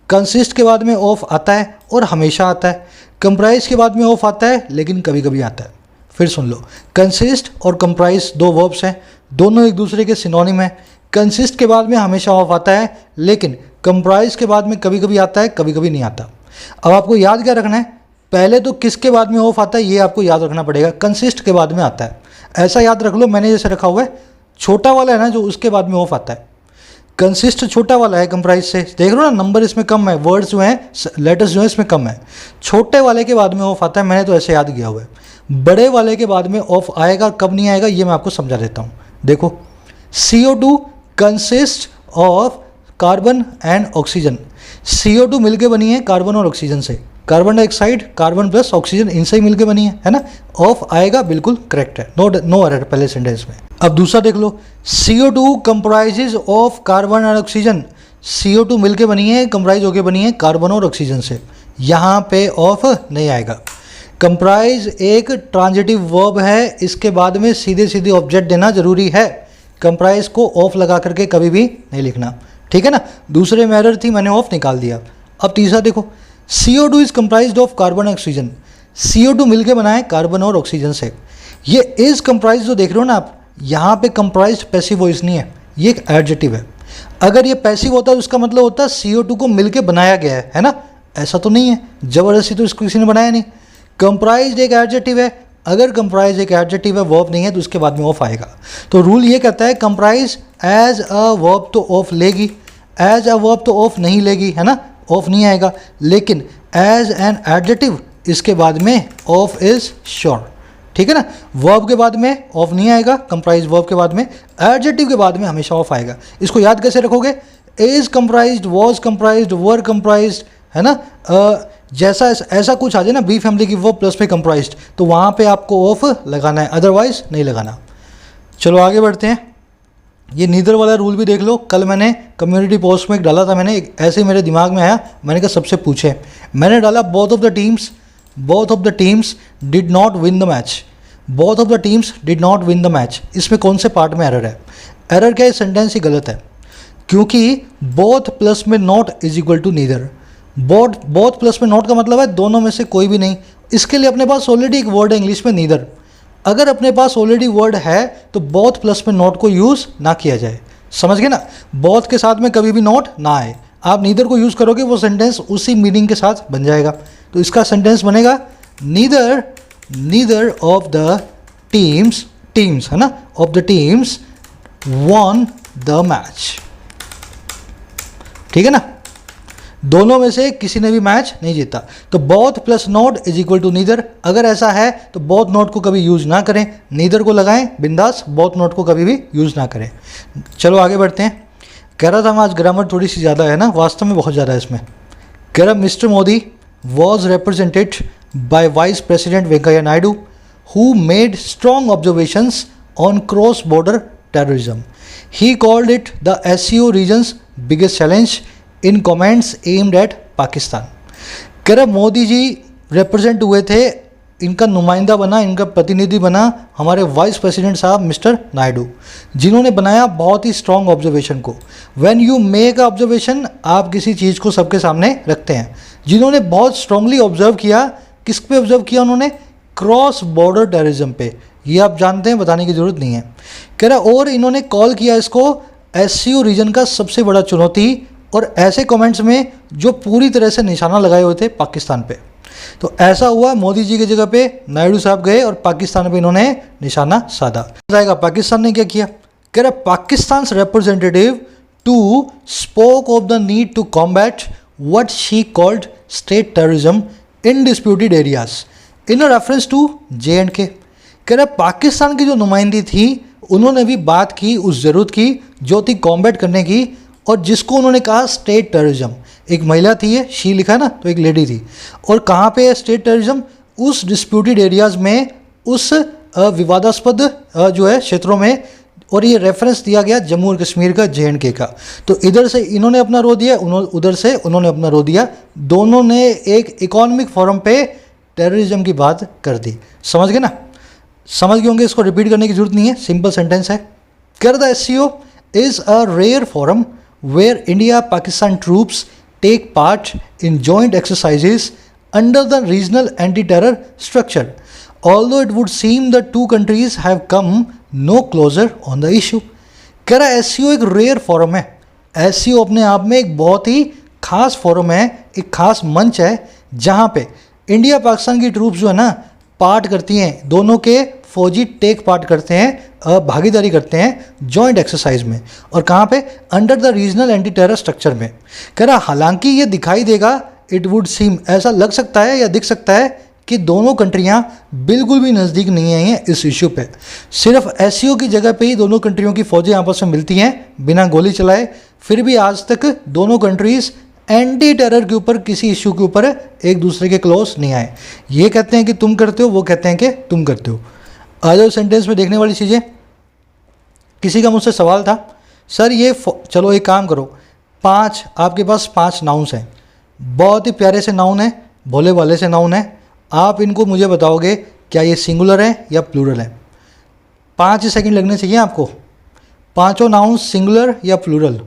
कंसिस्ट के बाद में ऑफ आता है और हमेशा आता है, कंप्राइज के बाद में ऑफ आता है लेकिन कभी कभी आता है। फिर सुन लो, कंसिस्ट और कंप्राइज दो वर्ब्स हैं, दोनों एक दूसरे के सिनोनिम हैं। कंसिस्ट के बाद में हमेशा ऑफ आता है लेकिन कंप्राइज के बाद में कभी कभी आता है, कभी कभी नहीं आता। अब आपको याद क्या रखना है, पहले तो किसके बाद में ऑफ आता है ये आपको याद रखना पड़ेगा। कंसिस्ट के बाद में आता है, ऐसा याद रख लो, मैंने जैसे रखा हुआ है, छोटा वाला है ना जो, उसके बाद में ऑफ आता है। कंसिस्ट छोटा वाला है कंप्राइज से, देख रहे हो ना, नंबर इसमें कम है, वर्ड्स जो हैं, लेटर्स जो हैं इसमें कम है। छोटे वाले के बाद में ऑफ आता है, मैंने तो ऐसे याद किया हुआ है। बड़े वाले के बाद में ऑफ आएगा, कब नहीं आएगा ये मैं आपको समझा देता हूँ। देखो, CO2 consist of carbon and oxygen. CO2 मिलके बनी है कार्बन और ऑक्सीजन से, carbon dioxide, carbon plus oxygen, इनसे ही मिलके बनी है ना। ऑफ आएगा, बिल्कुल करेक्ट है, नो एरर पहले सेंटेंस में। अब दूसरा देख लो, CO2 comprises of carbon and oxygen. CO2 मिलके बनी है, कंप्राइज होके बनी है कार्बन और ऑक्सीजन से, यहाँ पे ऑफ नहीं आएगा। कंप्राइज एक ट्रांजिटिव वर्ब है, इसके बाद में सीधे सीधे ऑब्जेक्ट देना जरूरी है। कंप्राइज को ऑफ लगा करके कभी भी नहीं लिखना, ठीक है ना। दूसरे में एरर थी, मैंने ऑफ निकाल दिया। अब तीसरा देखो, CO2 is comprised of carbon और ऑक्सीजन। CO2 मिलके बना है कार्बन और ऑक्सीजन से। ये इज कंप्राइज जो देख रहे हो ना आप, यहाँ पे कंप्राइज्ड पैसिव वॉइस नहीं है, ये एक एडजेक्टिव है। अगर ये पैसिव होता तो उसका मतलब होता CO2 को मिलके बनाया गया है ना। ऐसा तो नहीं है, जबरदस्ती तो इसको किसी ने बनाया नहीं। कंप्राइज्ड एक एडजेक्टिव है, अगर कंप्राइज एक एडजेक्टिव है, वर्ब नहीं है, तो उसके बाद में ऑफ आएगा। तो रूल ये कहता है कंप्राइज एज अ वर्ब तो ऑफ लेगी, एज अ वर्ब तो ऑफ नहीं लेगी, है ना, ऑफ नहीं आएगा। लेकिन एज एन एडजेक्टिव इसके बाद में ऑफ इज श्योर, ठीक है ना। वर्ब के बाद में ऑफ नहीं आएगा, कंप्राइज वर्ब के बाद में, एडजेक्टिव के बाद में हमेशा ऑफ आएगा। इसको याद कैसे रखोगे, is comprised, was comprised, were comprised, है ना। जैसा ऐसा कुछ आ जाए ना, बी फैमिली की वर्ब प्लस में कंप्राइज्ड, तो वहाँ पे आपको ऑफ लगाना है, अदरवाइज नहीं लगाना। चलो आगे बढ़ते हैं। ये नीदर वाला रूल भी देख लो, कल मैंने कम्युनिटी पोस्ट में एक डाला था, मैंने ऐसे ही मेरे दिमाग में आया, मैंने कहा सबसे पूछे, मैंने डाला both of the teams did not win the match. Both of the teams did not win the match, इसमें कौन से पार्ट में एरर है? एरर क्या है, सेंटेंस ही गलत है, क्योंकि बोथ प्लस में not is equal to neither. Both plus में नॉट का मतलब है दोनों में से कोई भी नहीं। इसके लिए अपने पास ऑलरेडी एक वर्ड है इंग्लिश में, नीदर। अगर अपने पास ऑलरेडी वर्ड है तो बोथ प्लस में नॉट को यूज़ ना किया जाए, समझ गए ना। बोथ के साथ में कभी भी नॉट ना आए, आप नीदर को यूज़ करोगे, वो सेंटेंस उसी मीनिंग के साथ बन जाएगा। तो इसका सेंटेंस बनेगा नीदर ऑफ द टीम्स, है ना, of the teams won the match, ठीक है ना। दोनों में से किसी ने भी मैच नहीं जीता। तो both plus not is equal to neither. अगर ऐसा है तो बोथ नॉट को कभी यूज़ ना करें, नीदर को लगाएं बिंदास, बोथ नॉट को कभी भी यूज़ ना करें। चलो आगे बढ़ते हैं। कह रहा था मैं आज ग्रामर थोड़ी सी ज़्यादा है ना, वास्तव में बहुत ज़्यादा है इसमें। कह रहा mister Modi was represented by vice president Venkaiah Naidu who made strong observations on cross border terrorism. He called it the SCO regions biggest challenge in comments aimed at Pakistan. कह रहा मोदी जी रिप्रेजेंट हुए थे, इनका नुमाइंदा बना, इनका प्रतिनिधि बना हमारे वाइस प्रेसिडेंट साहब मिस्टर नायडू, जिन्होंने बनाया बहुत ही स्ट्रॉन्ग ऑब्जर्वेशन को। व्हेन यू मेक ऑब्जर्वेशन, आप किसी चीज़ को सबके सामने रखते हैं। जिन्होंने बहुत स्ट्रांगली ऑब्जर्व किया, किस पे ऑब्जर्व किया उन्होंने? क्रॉस बॉर्डर टेररिज्म पे। ये आप जानते हैं, बताने की जरूरत नहीं है। कह रहा और इन्होंने कॉल किया इसको SCO रीजन का सबसे बड़ा चुनौती, और ऐसे कमेंट्स में जो पूरी तरह से निशाना लगाए हुए थे पाकिस्तान पे। तो ऐसा हुआ, मोदी जी की जगह पे नायडू साहब गए और पाकिस्तान पे इन्होंने निशाना साधा। जाएगा पाकिस्तान ने क्या किया? कह रहा Pakistan representative to spoke of the need to combat what she called state terrorism in disputed areas. In reference to J&K। कह रहा पाकिस्तान की जो नुमाइंदी थी उन्होंने भी बात की उस ज़रूरत की जो थी कॉम्बैट करने की, और जिसको उन्होंने कहा स्टेट टेररिज्म। एक महिला थी, ये शी लिखा ना, तो एक लेडी थी। और कहाँ पे है स्टेट टेररिज्म? उस डिस्प्यूटेड एरियाज़ में, उस विवादास्पद जो है क्षेत्रों में। और ये रेफरेंस दिया गया जम्मू और कश्मीर का, J&K का। तो इधर से इन्होंने अपना रो दिया, उधर से उन्होंने अपना रो दिया। दोनों ने एक इकोनॉमिक फोरम पे टेररिज्म की बात कर दी। समझ गए ना? समझ गए होंगे, इसको रिपीट करने की जरूरत नहीं है, सिंपल सेंटेंस है। कर the SCO is a rare forum where India Pakistan troops take part in joint exercises under the regional anti terror structure, although it would seem the two countries have come no closure on the issue. कह रहा है SCO एक रेयर फोरम है। SCO अपने आप में एक बहुत ही खास फोरम है, एक खास मंच है, जहाँ पे इंडिया पाकिस्तान की ट्रूप्स जो है ना पार्ट करती हैं, दोनों के फौजी टेक पार्ट करते हैं, भागीदारी करते हैं जॉइंट एक्सरसाइज में। और कहाँ पे? Under the regional anti terror structure में। कह रहा हालांकि ये दिखाई देगा, इट वुड सीम, ऐसा लग सकता है या दिख सकता है कि दोनों कंट्रियां बिल्कुल भी नज़दीक नहीं आई हैं इस इशू पे। सिर्फ SCO की जगह पे ही दोनों कंट्रियों की फौजें आपस में मिलती हैं बिना गोली चलाए। फिर भी आज तक दोनों कंट्रीज़ एंटी टेरर के ऊपर, किसी इशू के ऊपर एक दूसरे के क्लोज नहीं आए। ये कहते हैं कि तुम करते हो, वो कहते हैं कि तुम करते हो। आ जाओ सेंटेंस में देखने वाली चीज़ें। किसी का मुझसे सवाल था, सर ये चलो एक काम करो, आपके पास 5 नाउन्स हैं, बहुत ही प्यारे से नाउन है, भोले भाले से नाउन है। आप इनको मुझे बताओगे क्या ये सिंगुलर है या प्लूरल है। 5 सेकंड लगने चाहिए आपको। पांचों नाउन सिंगुलर या प्लूरल?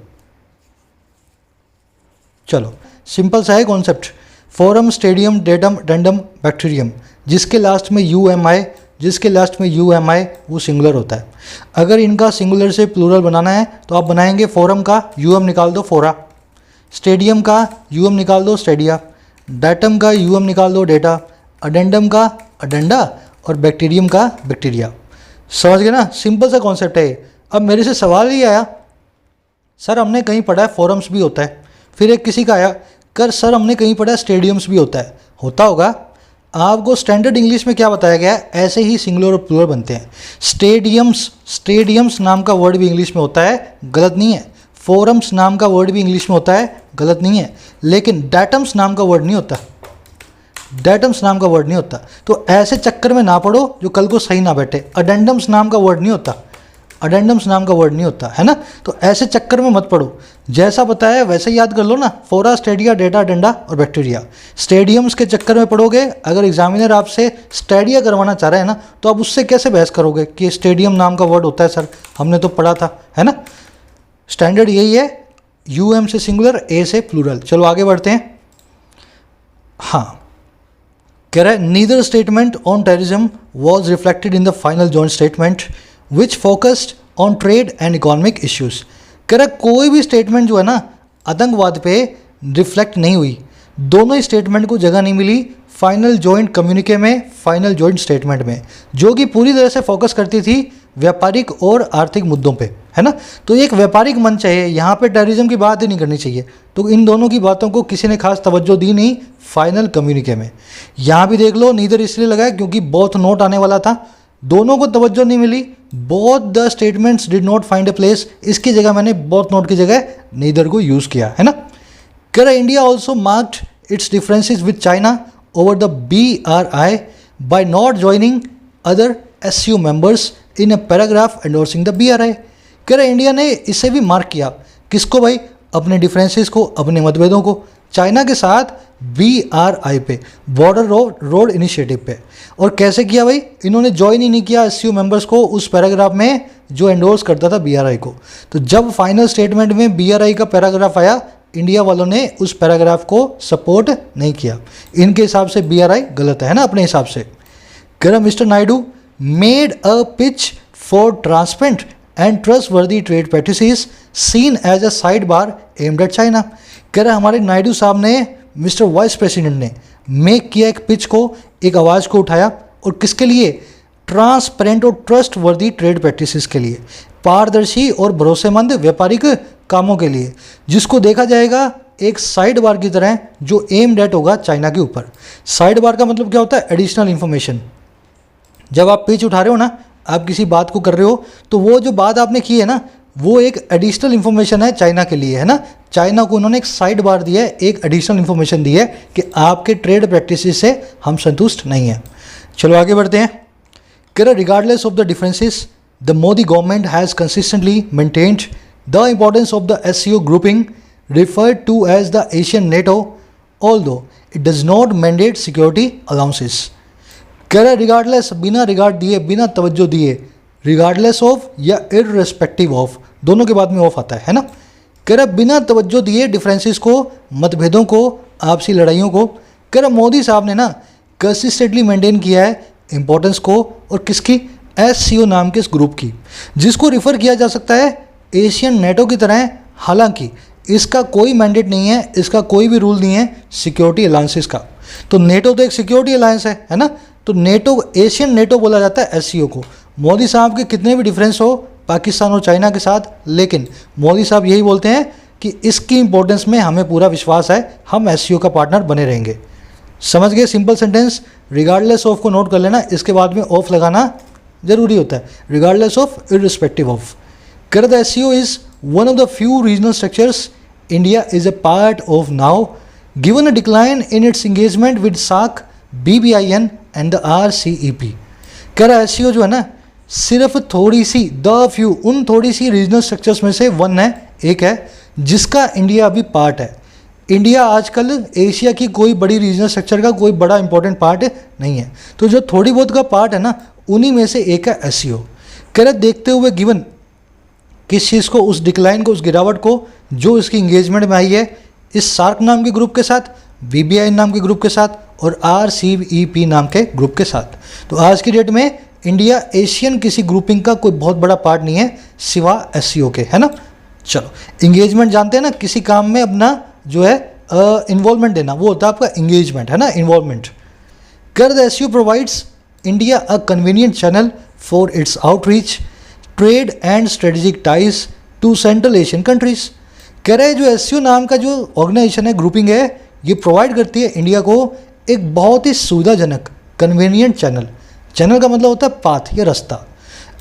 चलो सिंपल सा है कॉन्सेप्ट। फोरम, स्टेडियम, डेडम, डेंडम, बैक्टीरियम, जिसके लास्ट में UMI वो सिंगुलर होता है। अगर इनका सिंगुलर से प्लूरल बनाना है तो आप बनाएंगे फोरम का UM निकाल दो फोरा, स्टेडियम का UM निकाल दो स्टेडिया, डेटम का UM निकाल दो डेटा, अडेंडम का अडेंडा, और बैक्टीरियम का बैक्टीरिया। समझ गए ना? सिंपल सा कॉन्सेप्ट है। अब मेरे से सवाल ही आया, सर हमने कहीं पढ़ा है फोरम्स भी होता है। फिर एक किसी का आया, सर हमने कहीं पढ़ा है स्टेडियम्स भी होता है। होता होगा, आपको स्टैंडर्ड इंग्लिश में क्या बताया गया है, ऐसे ही सिंगुलर और प्लूरल बनते हैं। स्टेडियम्स नाम का वर्ड भी इंग्लिश में होता है, गलत नहीं है। फोरम्स नाम का वर्ड भी इंग्लिश में होता है, गलत नहीं है। लेकिन डेटम्स नाम का वर्ड नहीं होता, तो ऐसे चक्कर में ना पड़ो जो कल को सही ना बैठे। अडेंडम्स नाम का वर्ड नहीं होता, है ना? तो ऐसे चक्कर में मत पड़ो, जैसा बताया वैसे याद कर लो ना। फोरा, स्टेडिया, डेटा, डेंडा और बैक्टीरिया। स्टेडियम्स के चक्कर में पड़ोगे, अगर एग्जामिनर आपसे स्टेडिया करवाना चाह रहा है ना, तो आप उससे कैसे बहस करोगे कि स्टेडियम नाम का वर्ड होता है, सर हमने तो पढ़ा था, है ना? स्टैंडर्ड यही है, UM से सिंगुलर, A से प्लूरल। चलो आगे बढ़ते हैं। हाँ, कह रहा है neither statement on terrorism was reflected in the final joint statement which focused on trade and economic issues. कह रहा है कोई भी स्टेटमेंट जो है ना आतंकवाद पे रिफ्लेक्ट नहीं हुई, दोनों ही स्टेटमेंट को जगह नहीं मिली फाइनल जॉइंट कम्युनिके में, फाइनल जॉइंट स्टेटमेंट में, जो कि पूरी तरह से फोकस करती थी व्यापारिक और आर्थिक मुद्दों पे, है ना? तो एक व्यापारिक मंच है, यहाँ पे टेररिज्म की बात ही नहीं करनी चाहिए। तो इन दोनों की बातों को किसी ने खास तवज्जो दी नहीं फाइनल कम्युनिके में। यहाँ भी देख लो, नीदर इसलिए लगाया क्योंकि बोथ नोट आने वाला था, दोनों को तवज्जो नहीं मिली। Both the statements did not find a place, इसकी जगह मैंने बोथ नोट की जगह नीदर को यूज़ किया, है ना? कह रहा India also marked it's differences with China over the BRI by not joining other SCO members in a paragraph endorsing the BRI। कह रहे इंडिया ने इसे भी मार्क किया, किसको भाई? अपने डिफरेंसेस को, अपने मतभेदों को, चाइना के साथ BRI पे, बॉर्डर रोड इनिशिएटिव पे। और कैसे किया भाई? इन्होंने ज्वाइन ही नहीं किया SCO मेंबर्स को उस पैराग्राफ में जो एंडोर्स करता था BRI को। तो जब फाइनल स्टेटमेंट में BRI का पैराग्राफ आया, इंडिया वालों ने उस पैराग्राफ को सपोर्ट नहीं किया। इनके हिसाब से BRI गलत है ना, अपने हिसाब से। कह रहा mister Naidu made a pitch for transparent and trustworthy trade practices seen as a side bar aimed at China. कह रहा हमारे नायडू साहब ने, मिस्टर वाइस प्रेसिडेंट ने मेक किया एक पिच को, एक आवाज़ को उठाया, और किसके लिए? ट्रांसपेरेंट और ट्रस्टवर्दी ट्रेड प्रैक्टिसेस के लिए, पारदर्शी और भरोसेमंद व्यापारिक कामों के लिए, जिसको देखा जाएगा एक साइड बार की तरह जो एम्ड एट होगा चाइना के ऊपर। साइड बार का मतलब क्या होता है? Additional information. जब आप पेज उठा रहे हो ना, आप किसी बात को कर रहे हो, तो वो जो बात आपने की है ना, वो एक एडिशनल इन्फॉर्मेशन है चाइना के लिए, है ना। चाइना को उन्होंने एक साइड बार दिया है, एक एडिशनल इन्फॉर्मेशन दी है कि आपके ट्रेड प्रैक्टिसेस से हम संतुष्ट नहीं हैं। चलो आगे बढ़ते हैं। कह regardless of the differences the Modi government has consistently maintained the importance of the SCO grouping referred to as the Asian NATO, although it does not mandate security allowances. कह रहा है रिगार्डलेस, बिना रिगार्ड दिए, बिना तवज्जो दिए, रिगार्डलेस ऑफ या इररेस्पेक्टिव ऑफ, दोनों के बाद में ऑफ आता है ना। कह रहा बिना तवज्जो दिए डिफरेंसेस को, मतभेदों को, आपसी लड़ाइयों को। कह रहा मोदी साहब ने ना कंसिस्टेंटली मेंटेन किया है इंपॉर्टेंस को, और किसकी? SCO नाम के इस ग्रुप की, जिसको रिफ़र किया जा सकता है एशियन नेटो की तरह। हालांकि इसका कोई मैंडेट नहीं है, इसका कोई भी रूल नहीं है सिक्योरिटी अलायंसेस का। तो नेटो तो एक सिक्योरिटी अलायंस है ना। तो नेटो, एशियन नेटो बोला जाता है SCO को। मोदी साहब के कितने भी डिफरेंस हो पाकिस्तान और चाइना के साथ, लेकिन मोदी साहब यही बोलते हैं कि इसकी इंपॉर्टेंस में हमें पूरा विश्वास है, हम SCO का पार्टनर बने रहेंगे। समझ गए? Simple sentence. रिगार्डलेस ऑफ को नोट कर लेना, इसके बाद में ऑफ लगाना जरूरी होता है। Regardless of, irrespective of. कर the SCO is one of the few regional structures India is a part of now, given a decline in its engagement with SAARC, BBIN and the RCEP. कह रहा SCO जो है ना, सिर्फ थोड़ी सी, द फ्यू, उन थोड़ी सी रीजनल स्ट्रक्चर्स में से वन है, एक है जिसका इंडिया अभी पार्ट है। इंडिया आजकल एशिया की कोई बड़ी रीजनल स्ट्रक्चर का कोई बड़ा इंपॉर्टेंट पार्ट नहीं है। तो जो थोड़ी बहुत का पार्ट है ना, उन्हीं में से एक है SCO। कह रहा देखते हुए गिवन किस चीज़ को, उस डिक्लाइन को, उस गिरावट को जो इसकी इंगेजमेंट में आई है इस सार्क नाम के ग्रुप के साथ, BBI नाम के ग्रुप के साथ और RCEP नाम के ग्रुप के साथ। तो आज की डेट में इंडिया एशियन किसी ग्रुपिंग का कोई बहुत बड़ा पार्ट नहीं है सिवा SCO के, है ना। चलो, इंगेजमेंट जानते हैं ना, किसी काम में अपना जो है इन्वॉल्वमेंट देना, वो होता है आपका इंगेजमेंट, है ना, इन्वॉल्वमेंट। कर the SCO provides India a convenient channel for its outreach, trade and strategic ties to central Asian countries. कह रहे हैं जो SCO नाम का जो ऑर्गेनाइजेशन है, ग्रुपिंग है, ये प्रोवाइड करती है इंडिया को एक बहुत ही सुविधाजनक, कन्वीनियंट चैनल। चैनल का मतलब होता है पाथ या रास्ता।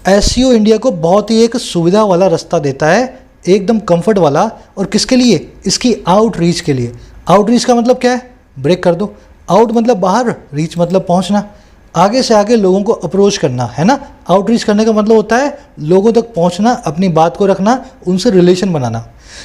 SCO इंडिया को बहुत ही एक सुविधा वाला रास्ता देता है, एकदम कंफर्ट वाला। और किसके लिए? इसकी आउटरीच के लिए। आउटरीच का मतलब क्या है? ब्रेक कर दो। आउट मतलब बाहर, रीच मतलब पहुंचना, आगे से आगे लोगों को अप्रोच करना, है ना। आउटरीच करने का मतलब होता है लोगों तक पहुंचना, अपनी बात को रखना, उनसे रिलेशन बनाना।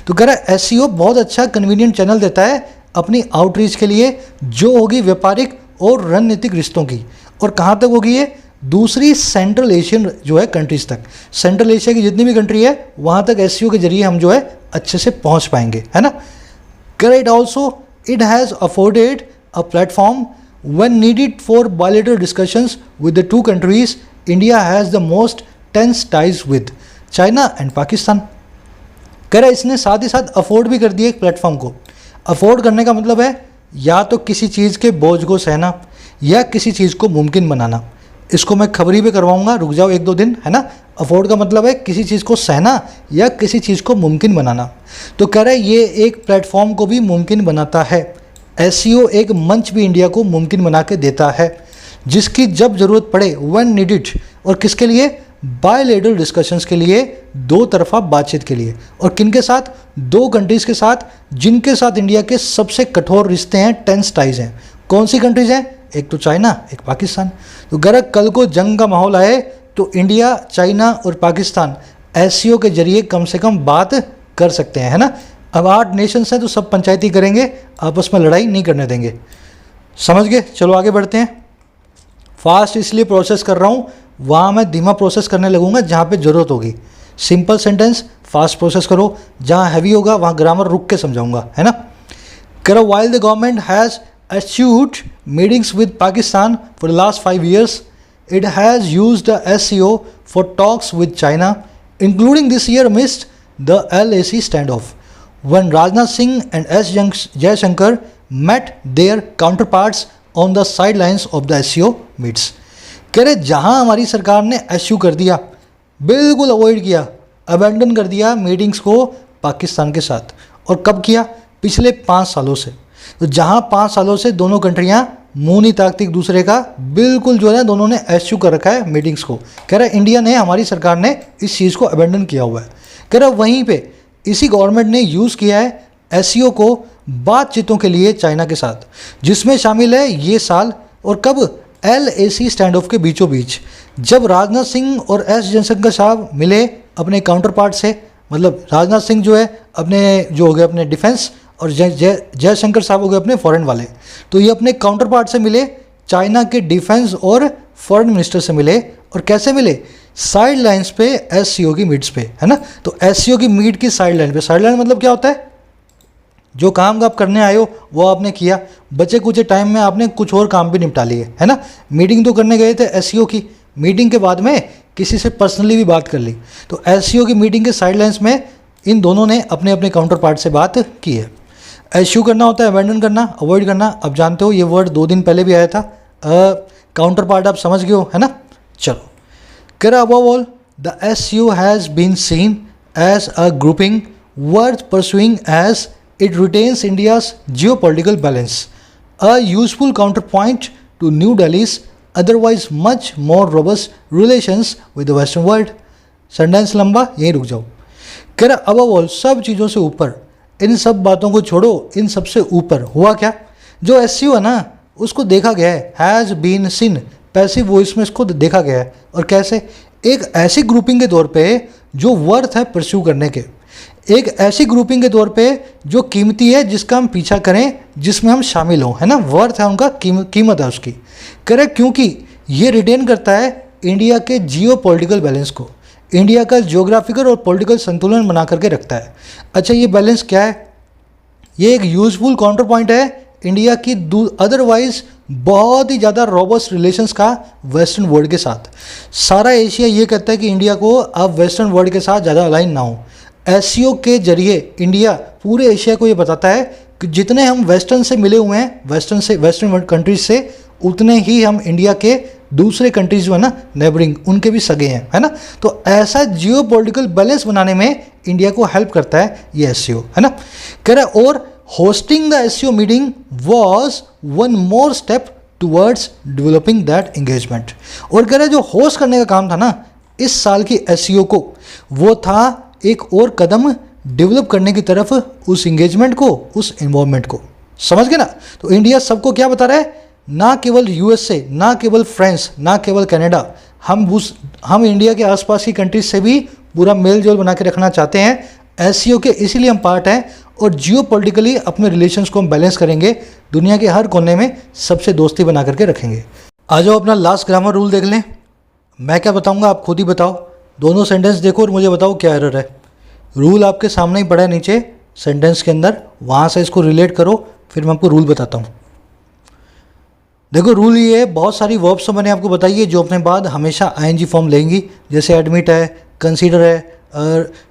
तो कह रहा है SCO बहुत अच्छा कन्वीनियंट चैनल देता है अपनी आउटरीच के लिए, जो होगी व्यापारिक और रणनीतिक रिश्तों की। और कहाँ तक होगी ये? दूसरी सेंट्रल एशियन जो है कंट्रीज तक। सेंट्रल एशिया की जितनी भी कंट्री है वहाँ तक SCO के जरिए हम जो है अच्छे से पहुँच पाएंगे, है ना। कह रहा it also it has afforded a platform when needed for bilateral discussions with the two countries India has the most tense ties with, China and Pakistan। कह रहा है इसने साथ ही साथ अफोर्ड भी कर दिया एक प्लेटफॉर्म को। अफोर्ड करने का मतलब है या तो किसी चीज़ के बोझ को सहना या किसी चीज़ को मुमकिन बनाना। इसको मैं खबरी भी करवाऊंगा, रुक जाओ 1-2 दिन, है ना। अफोर्ड का मतलब है किसी चीज़ को सहना या किसी चीज़ को मुमकिन बनाना। तो कह रहा है ये एक प्लेटफॉर्म को भी मुमकिन बनाता है। SCO एक मंच भी इंडिया को मुमकिन बना के देता है, जिसकी जब ज़रूरत पड़े, व्हेन नीडेड, और किसके लिए? बायलैटरल डिस्कशंस के लिए, दो तरफा बातचीत के लिए। और किनके साथ? दो कंट्रीज़ के साथ जिनके साथ इंडिया के सबसे कठोर रिश्ते हैं, टेंस टाइज हैं। कौन सी कंट्रीज़ हैं? एक तो चाइना, एक पाकिस्तान। तो अगर कल को जंग का माहौल आए तो इंडिया, चाइना और पाकिस्तान SCO के जरिए कम से कम बात कर सकते हैं, है ना। अब 8 नेशंस हैं तो सब पंचायती करेंगे, आपस में लड़ाई नहीं करने देंगे। समझ गए? चलो आगे बढ़ते हैं। फास्ट इसलिए प्रोसेस कर रहा हूँ, वहाँ मैं धीमा प्रोसेस करने लगूंगा जहाँ पे ज़रूरत होगी। सिंपल सेंटेंस फास्ट प्रोसेस करो, जहाँ हैवी होगा वहाँ ग्रामर रुक के समझाऊंगा, है ना। करो while the government has eschewed meetings with Pakistan for the last 5 years, it has used the SCO for talks with China, including this year amidst the LAC standoff, when Rajnath Singh and S. Jaishankar met their counterparts on the sidelines of the SCO meets। कह रहे जहाँ हमारी सरकार ने एश्यू कर दिया, बिल्कुल अवॉइड किया, अबेंडन कर दिया मीटिंग्स को पाकिस्तान के साथ। और कब किया? पिछले 5 सालों से। तो जहाँ 5 सालों से दोनों कंट्रियाँ मुंह नहीं ताकती एक दूसरे का, बिल्कुल जो है दोनों ने एश्यू कर रखा है मीटिंग्स को। कह रहा है इंडिया ने, हमारी सरकार ने इस चीज़ को अबेंडन किया हुआ है। कह रहा है वहीं पे इसी गवर्नमेंट ने यूज़ किया है एससीओ को बातचीतों के लिए चाइना के साथ, जिसमें शामिल है ये साल। और कब? LAC स्टैंड ऑफ के बीचों बीच, जब राजनाथ सिंह और एस जयशंकर साहब मिले अपने काउंटर पार्ट से, मतलब राजनाथ सिंह जो है अपने जो हो गए अपने डिफेंस, और जयशंकर साहब हो गए अपने फॉरेन वाले। तो ये अपने काउंटर पार्ट से मिले, चाइना के डिफेंस और फॉरेन मिनिस्टर से मिले। और कैसे मिले? साइड लाइन्स पे एससीओ की मीट्स पे, है ना। तो एससीओ की मीट की साइड लाइन पे, साइड लाइन मतलब क्या होता है? जो काम आप करने आए हो वो आपने किया, बचे कुछ टाइम में आपने कुछ और काम भी निपटा लिए, है ना। मीटिंग तो करने गए थे एससीओ की, मीटिंग के बाद में किसी से पर्सनली भी बात कर ली। तो एससीओ की मीटिंग के साइड लाइन्स में इन दोनों ने अपने अपने काउंटर पार्ट से बात की है। एश्यू करना होता है अबैंडन करना, अवॉइड करना। अब जानते हो ये वर्ड 2 दिन पहले भी आया था। काउंटर पार्ट आप समझ गए हो, है ना। चलो, कह रहा above all the SCO has been seen as a grouping worth pursuing as it retains India's geopolitical balance, a useful counterpoint to New Delhi's otherwise much more robust relations with the Western world. Sentence लंबा, यहीं रुक जाओ। कह रहा above all, सब चीज़ों से ऊपर, इन सब बातों को छोड़ो, इन सब से ऊपर हुआ क्या? जो एससीओ है ना, उसको देखा गया है, has been seen, passive voice में इसको देखा गया है। और कैसे? एक ऐसी ग्रुपिंग के तौर पे जो वर्थ है परस्यू करने के, एक ऐसी ग्रुपिंग के तौर पे जो कीमती है, जिसका हम पीछा करें, जिसमें हम शामिल हों, है ना। वर्थ है उनका, कीमत है उसकी। करेक्ट, क्योंकि ये रिटेन करता है इंडिया के जियो पॉलिटिकल बैलेंस को, इंडिया का जियोग्राफिकल और पॉलिटिकल संतुलन बना करके रखता है। अच्छा, ये बैलेंस क्या है? ये एक यूजफुल काउंटर पॉइंट है इंडिया की अदरवाइज बहुत ही ज़्यादा रॉबस्ट रिलेशंस का वेस्टर्न वर्ल्ड के साथ। सारा एशिया ये कहता है कि इंडिया को अब वेस्टर्न वर्ल्ड के साथ ज़्यादा अलाइन ना हो। एससीओ के जरिए इंडिया पूरे एशिया को ये बताता है कि जितने हम वेस्टर्न से मिले हुए हैं, वेस्टर्न कंट्रीज से, उतने ही हम इंडिया के दूसरे कंट्रीज जो है ना नेबरिंग, उनके भी सगे हैं, है ना। तो ऐसा जियो पॉलिटिकल बैलेंस बनाने में इंडिया को हेल्प करता है ये एससीओ, है ना। कह रहा है और hosting the SCO meeting was one more step towards developing that engagement. और कह रहा है जो होस्ट करने का काम था ना इस साल की एससीओ को, वो था एक और कदम डेवलप करने की तरफ उस एंगेजमेंट को, उस इन्वॉल्वमेंट को। समझ गए ना। तो इंडिया सबको क्या बता रहा है? ना केवल यूएसए, ना केवल फ्रांस, ना केवल कनाडा, हम इंडिया के आसपास की कंट्रीज से भी पूरा मेल जोल बना के रखना चाहते हैं। एससीओ के इसीलिए हम पार्ट हैं, और जियो पॉलिटिकली अपने रिलेशंस को हम बैलेंस करेंगे, दुनिया के हर कोने में सबसे दोस्ती बना करके रखेंगे। आ जाओ अपना लास्ट ग्रामर रूल देख लें। मैं क्या बताऊँगा आप खुद ही बताओ, दोनों सेंटेंस देखो और मुझे बताओ क्या एरर है। रूल आपके सामने ही पड़ा है नीचे सेंटेंस के अंदर, वहाँ से इसको रिलेट करो, फिर मैं आपको रूल बताता हूँ। देखो रूल ये है, बहुत सारी वर्ब्स तो मैंने आपको बताई है जो अपने बाद हमेशा आईएनजी फॉर्म लेंगी, जैसे एडमिट है, कंसीडर है,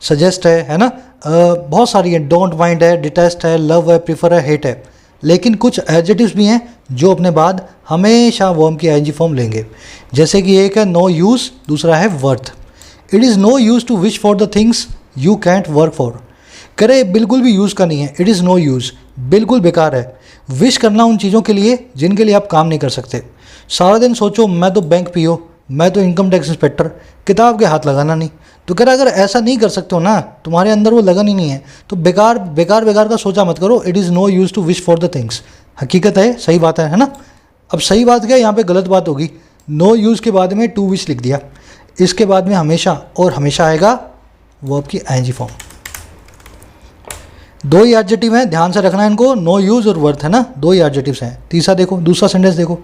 सजेस्ट है ना। बहुत सारी है, डोंट माइंड है, डिटेस्ट है, लव है, प्रीफर है, हेट है। लेकिन कुछ एडजेक्टिव्स भी हैं जो अपने बाद हमेशा वर्ब की आईएनजी फॉर्म लेंगे। जैसे कि एक है नो यूज़, दूसरा है worth. It is no use to wish for the things you can't work for. करे बिल्कुल भी यूज़ का नहीं है, इट इज़ नो यूज़, बिल्कुल बेकार है विश करना उन चीज़ों के लिए जिनके लिए आप काम नहीं कर सकते। सारा दिन सोचो मैं तो बैंक पीओ, मैं तो इनकम टैक्स इंस्पेक्टर, किताब के हाथ लगाना नहीं। तो कह रहा अगर ऐसा नहीं कर सकते हो ना, तुम्हारे अंदर वो लगन ही नहीं है, तो बेकार का सोचा मत करो। It is no use to wish for the things, हकीकत है, सही बात है ना। अब सही बात क्या, यहाँ पे गलत बात होगी। नो यूज़ के बाद में टू विश लिख दिया, इसके बाद में हमेशा और हमेशा आएगा वर्ब की आईएनजी फॉर्म। 2 ही एडजेक्टिव हैं, ध्यान से रखना है इनको, नो यूज़ और वर्थ, है ना, 2 ही एडजेक्टिव्स हैं। तीसरा देखो, दूसरा सेंटेंस देखो,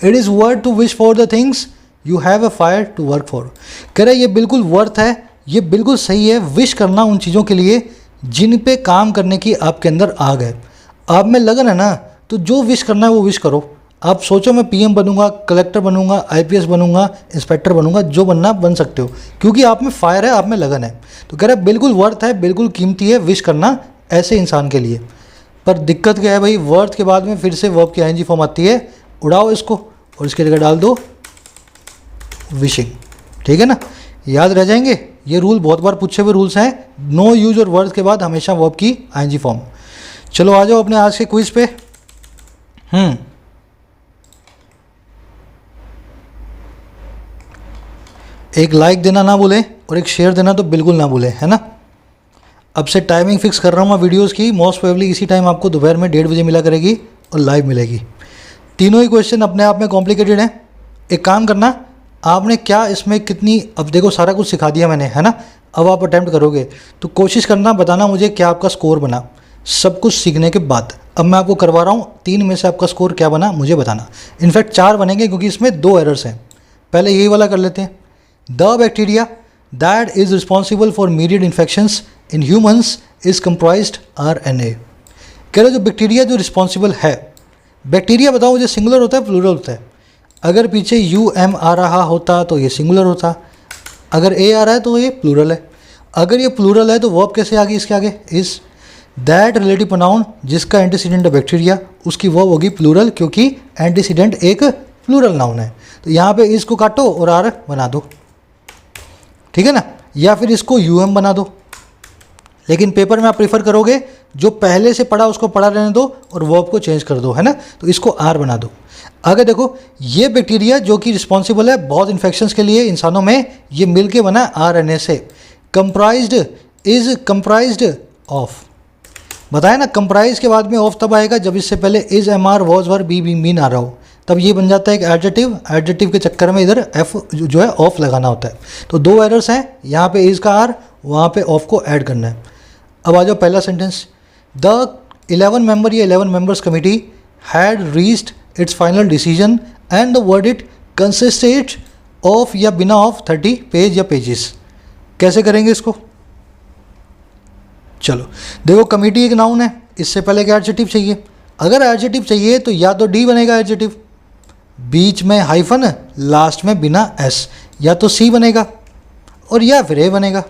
it is worth to wish for the things you have a fire to work for. कह रहे ये बिल्कुल वर्थ है, ये बिल्कुल सही है विश करना उन चीज़ों के लिए जिन पे काम करने की आपके अंदर आग है, आप में लगन है ना, तो जो विश करना है वो विश करो। आप सोचो मैं पीएम बनूंगा, कलेक्टर बनूंगा, आईपीएस बनूंगा, इंस्पेक्टर बनूंगा, जो बनना बन सकते हो, क्योंकि आप में फायर है, आप में लगन है। तो कह रहा है बिल्कुल वर्थ है, बिल्कुल कीमती है विश करना ऐसे इंसान के लिए। पर दिक्कत क्या है भाई, वर्थ के बाद में फिर से वर्ब की आईएनजी फॉर्म आती है, उड़ाओ इसको और इसकी जगह डाल दो विशिंग। ठीक है ना, याद रह जाएंगे। ये रूल बहुत बार पूछे हुए रूल्स हैं, नो यूज और वर्थ के बाद हमेशा वर्ब की आईएनजी फॉर्म। चलो आ जाओ अपने आज के क्विज पे। एक लाइक देना ना भूलें और एक शेयर देना तो बिल्कुल ना भूलें, है ना। अब से टाइमिंग फिक्स कर रहा हूँ मैं वीडियोस की, मोस्ट प्रोबेबली इसी टाइम आपको दोपहर में 1:30 बजे मिला करेगी और लाइव मिलेगी। तीनों ही क्वेश्चन अपने आप में कॉम्प्लिकेटेड हैं। एक काम करना, आपने क्या इसमें कितनी, अब देखो सारा कुछ सिखा दिया मैंने, है ना। अब आप अटैम्प्ट करोगे तो कोशिश करना बताना मुझे क्या आपका स्कोर बना सब कुछ सीखने के बाद। अब मैं आपको करवा रहा हूँ, 3 में से आपका स्कोर क्या बना मुझे बताना। इनफैक्ट 4 बनेंगे क्योंकि इसमें 2 एरर्स हैं। पहले यही वाला कर लेते हैं। The bacteria that is responsible for mediate infections in humans is comprised RNA। कह रहे जो बैक्टीरिया जो रिस्पॉन्सिबल है, बैक्टीरिया बताओ मुझे सिंगुलर होता है प्लूरल होता है? अगर पीछे UM आ रहा होता तो ये सिंगुलर होता, अगर A आ रहा है तो ये प्लूरल है। अगर ये प्लूरल है तो वर्ब कैसे आ गई इसके आगे? इज़। दैट रिलेटिव प्रोनाउन जिसका एंटीसीडेंट है बैक्टीरिया, उसकी वर्ब होगी प्लूरल क्योंकि एंटीसीडेंट एक प्लूरल नाउन है। तो यहाँ पे इसको काटो और R बना दो, ठीक है ना, या फिर इसको UM बना दो। लेकिन पेपर में आप प्रीफर करोगे जो पहले से पढ़ा उसको पढ़ा रहने दो और वर्ब को चेंज कर दो, है ना। तो इसको R बना दो। अगर देखो ये बैक्टीरिया जो कि रिस्पॉन्सिबल है बहुत इन्फेक्शंस के लिए इंसानों में, ये मिलके बना RNA से। कंप्राइज्ड इज कंप्राइज्ड ऑफ, बताया ना, कंप्राइज के बाद में ऑफ तब आएगा जब इससे पहले is MR was were be been आ रहा हो, तब ये बन जाता है एक एडजेक्टिव। एडजेक्टिव के चक्कर में इधर F जो है ऑफ लगाना होता है। तो 2 एरर्स हैं, यहाँ पे इज का R, वहाँ पे ऑफ को ऐड करना है। अब आ जाओ पहला सेंटेंस। द 11 मेंबर या 11 members committee had reached it's final decision and the verdict consisted of या बिना ऑफ 30 पेज या पेजेस। कैसे करेंगे इसको? चलो देखो, कमिटी एक नाउन है, इससे पहले क्या एडजेक्टिव चाहिए? अगर एडजेक्टिव चाहिए तो या तो D बनेगा एडजेक्टिव, बीच में हाइफन, लास्ट में बिना S, या तो C बनेगा और या फिर A बनेगा।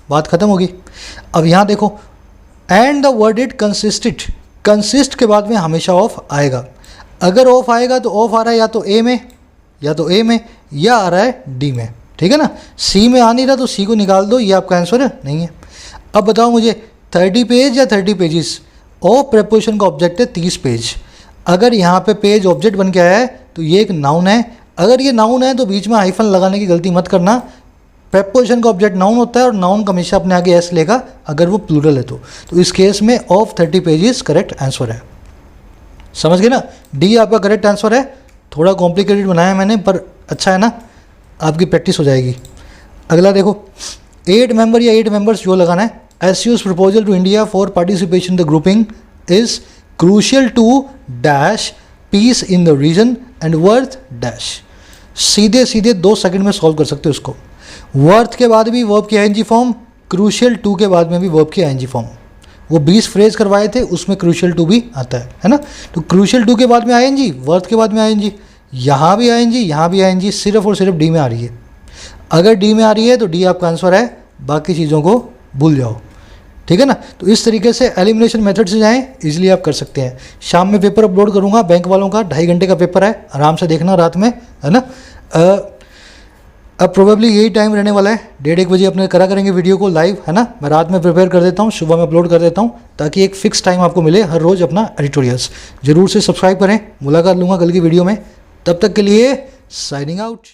बात खत्म होगी। अब यहाँ देखो, and the word it consisted, consist के बाद में हमेशा ऑफ आएगा। अगर ऑफ आएगा तो ऑफ आ रहा है या तो A में, या तो A में, या आ रहा है D में, ठीक है ना। C में आ नहीं रहा तो C को निकाल दो, ये आपका आंसर नहीं है। अब बताओ मुझे 30 पेज या 30 पेजेस? ऑफ प्रेपोजिशन का ऑब्जेक्ट है 30 पेज। अगर यहाँ पे पेज ऑब्जेक्ट बन के आया है तो ये एक नाउन है। अगर ये नाउन है तो बीच में हाइफन लगाने की गलती मत करना। प्रेपोजिशन का ऑब्जेक्ट नाउन होता है और नाउन का हमेशा अपने आगे S लेगा अगर वो प्लूरल है तो इस केस में ऑफ 30 पेजेस करेक्ट आंसर है। समझ गए ना? D आपका करेक्ट आंसर है। थोड़ा कॉम्प्लिकेटेड बनाया मैंने पर अच्छा है ना, आपकी प्रैक्टिस हो जाएगी। अगला देखो, 8 मेंबर या 8 मेंबर्स जो लगाना है। SU's proposal to India for participation in the grouping is crucial to dash peace in the region and worth dash। सीधे सीधे 2 सेकंड में सॉल्व कर सकते हो उसको। वर्थ के बाद भी वर्ब की ING फॉर्म, क्रूशियल टू के बाद में भी वर्ब की ING फॉर्म। वो 20 फ्रेज करवाए थे उसमें क्रूशियल टू भी आता है ना। तो क्रूशियल टू के बाद में ING, वर्थ के बाद में ING, यहाँ भी ING, यहाँ भी ING, सिर्फ और सिर्फ D में आ रही है। अगर D में आ रही है तो D आपका आंसर है, बाकी चीज़ों को भूल जाओ, ठीक है ना। तो इस तरीके से एलिमिनेशन मेथड से जाएं, इजीली आप कर सकते हैं। शाम में पेपर अपलोड करूंगा बैंक वालों का, 2.5 घंटे का पेपर है, आराम से देखना रात में, है ना। अब प्रोबेबली यही टाइम रहने वाला है, 1:30 बजे अपने करा करेंगे वीडियो को लाइव, है ना। मैं रात में प्रिपेयर कर देता हूँ, सुबह में अपलोड कर देता हूँ ताकि एक फिक्स टाइम आपको मिले हर रोज़ अपना एडिटोरियल्स। जरूर से सब्सक्राइब करें। मुलाकात लूँगा कल की वीडियो में, तब तक के लिए साइनिंग आउट।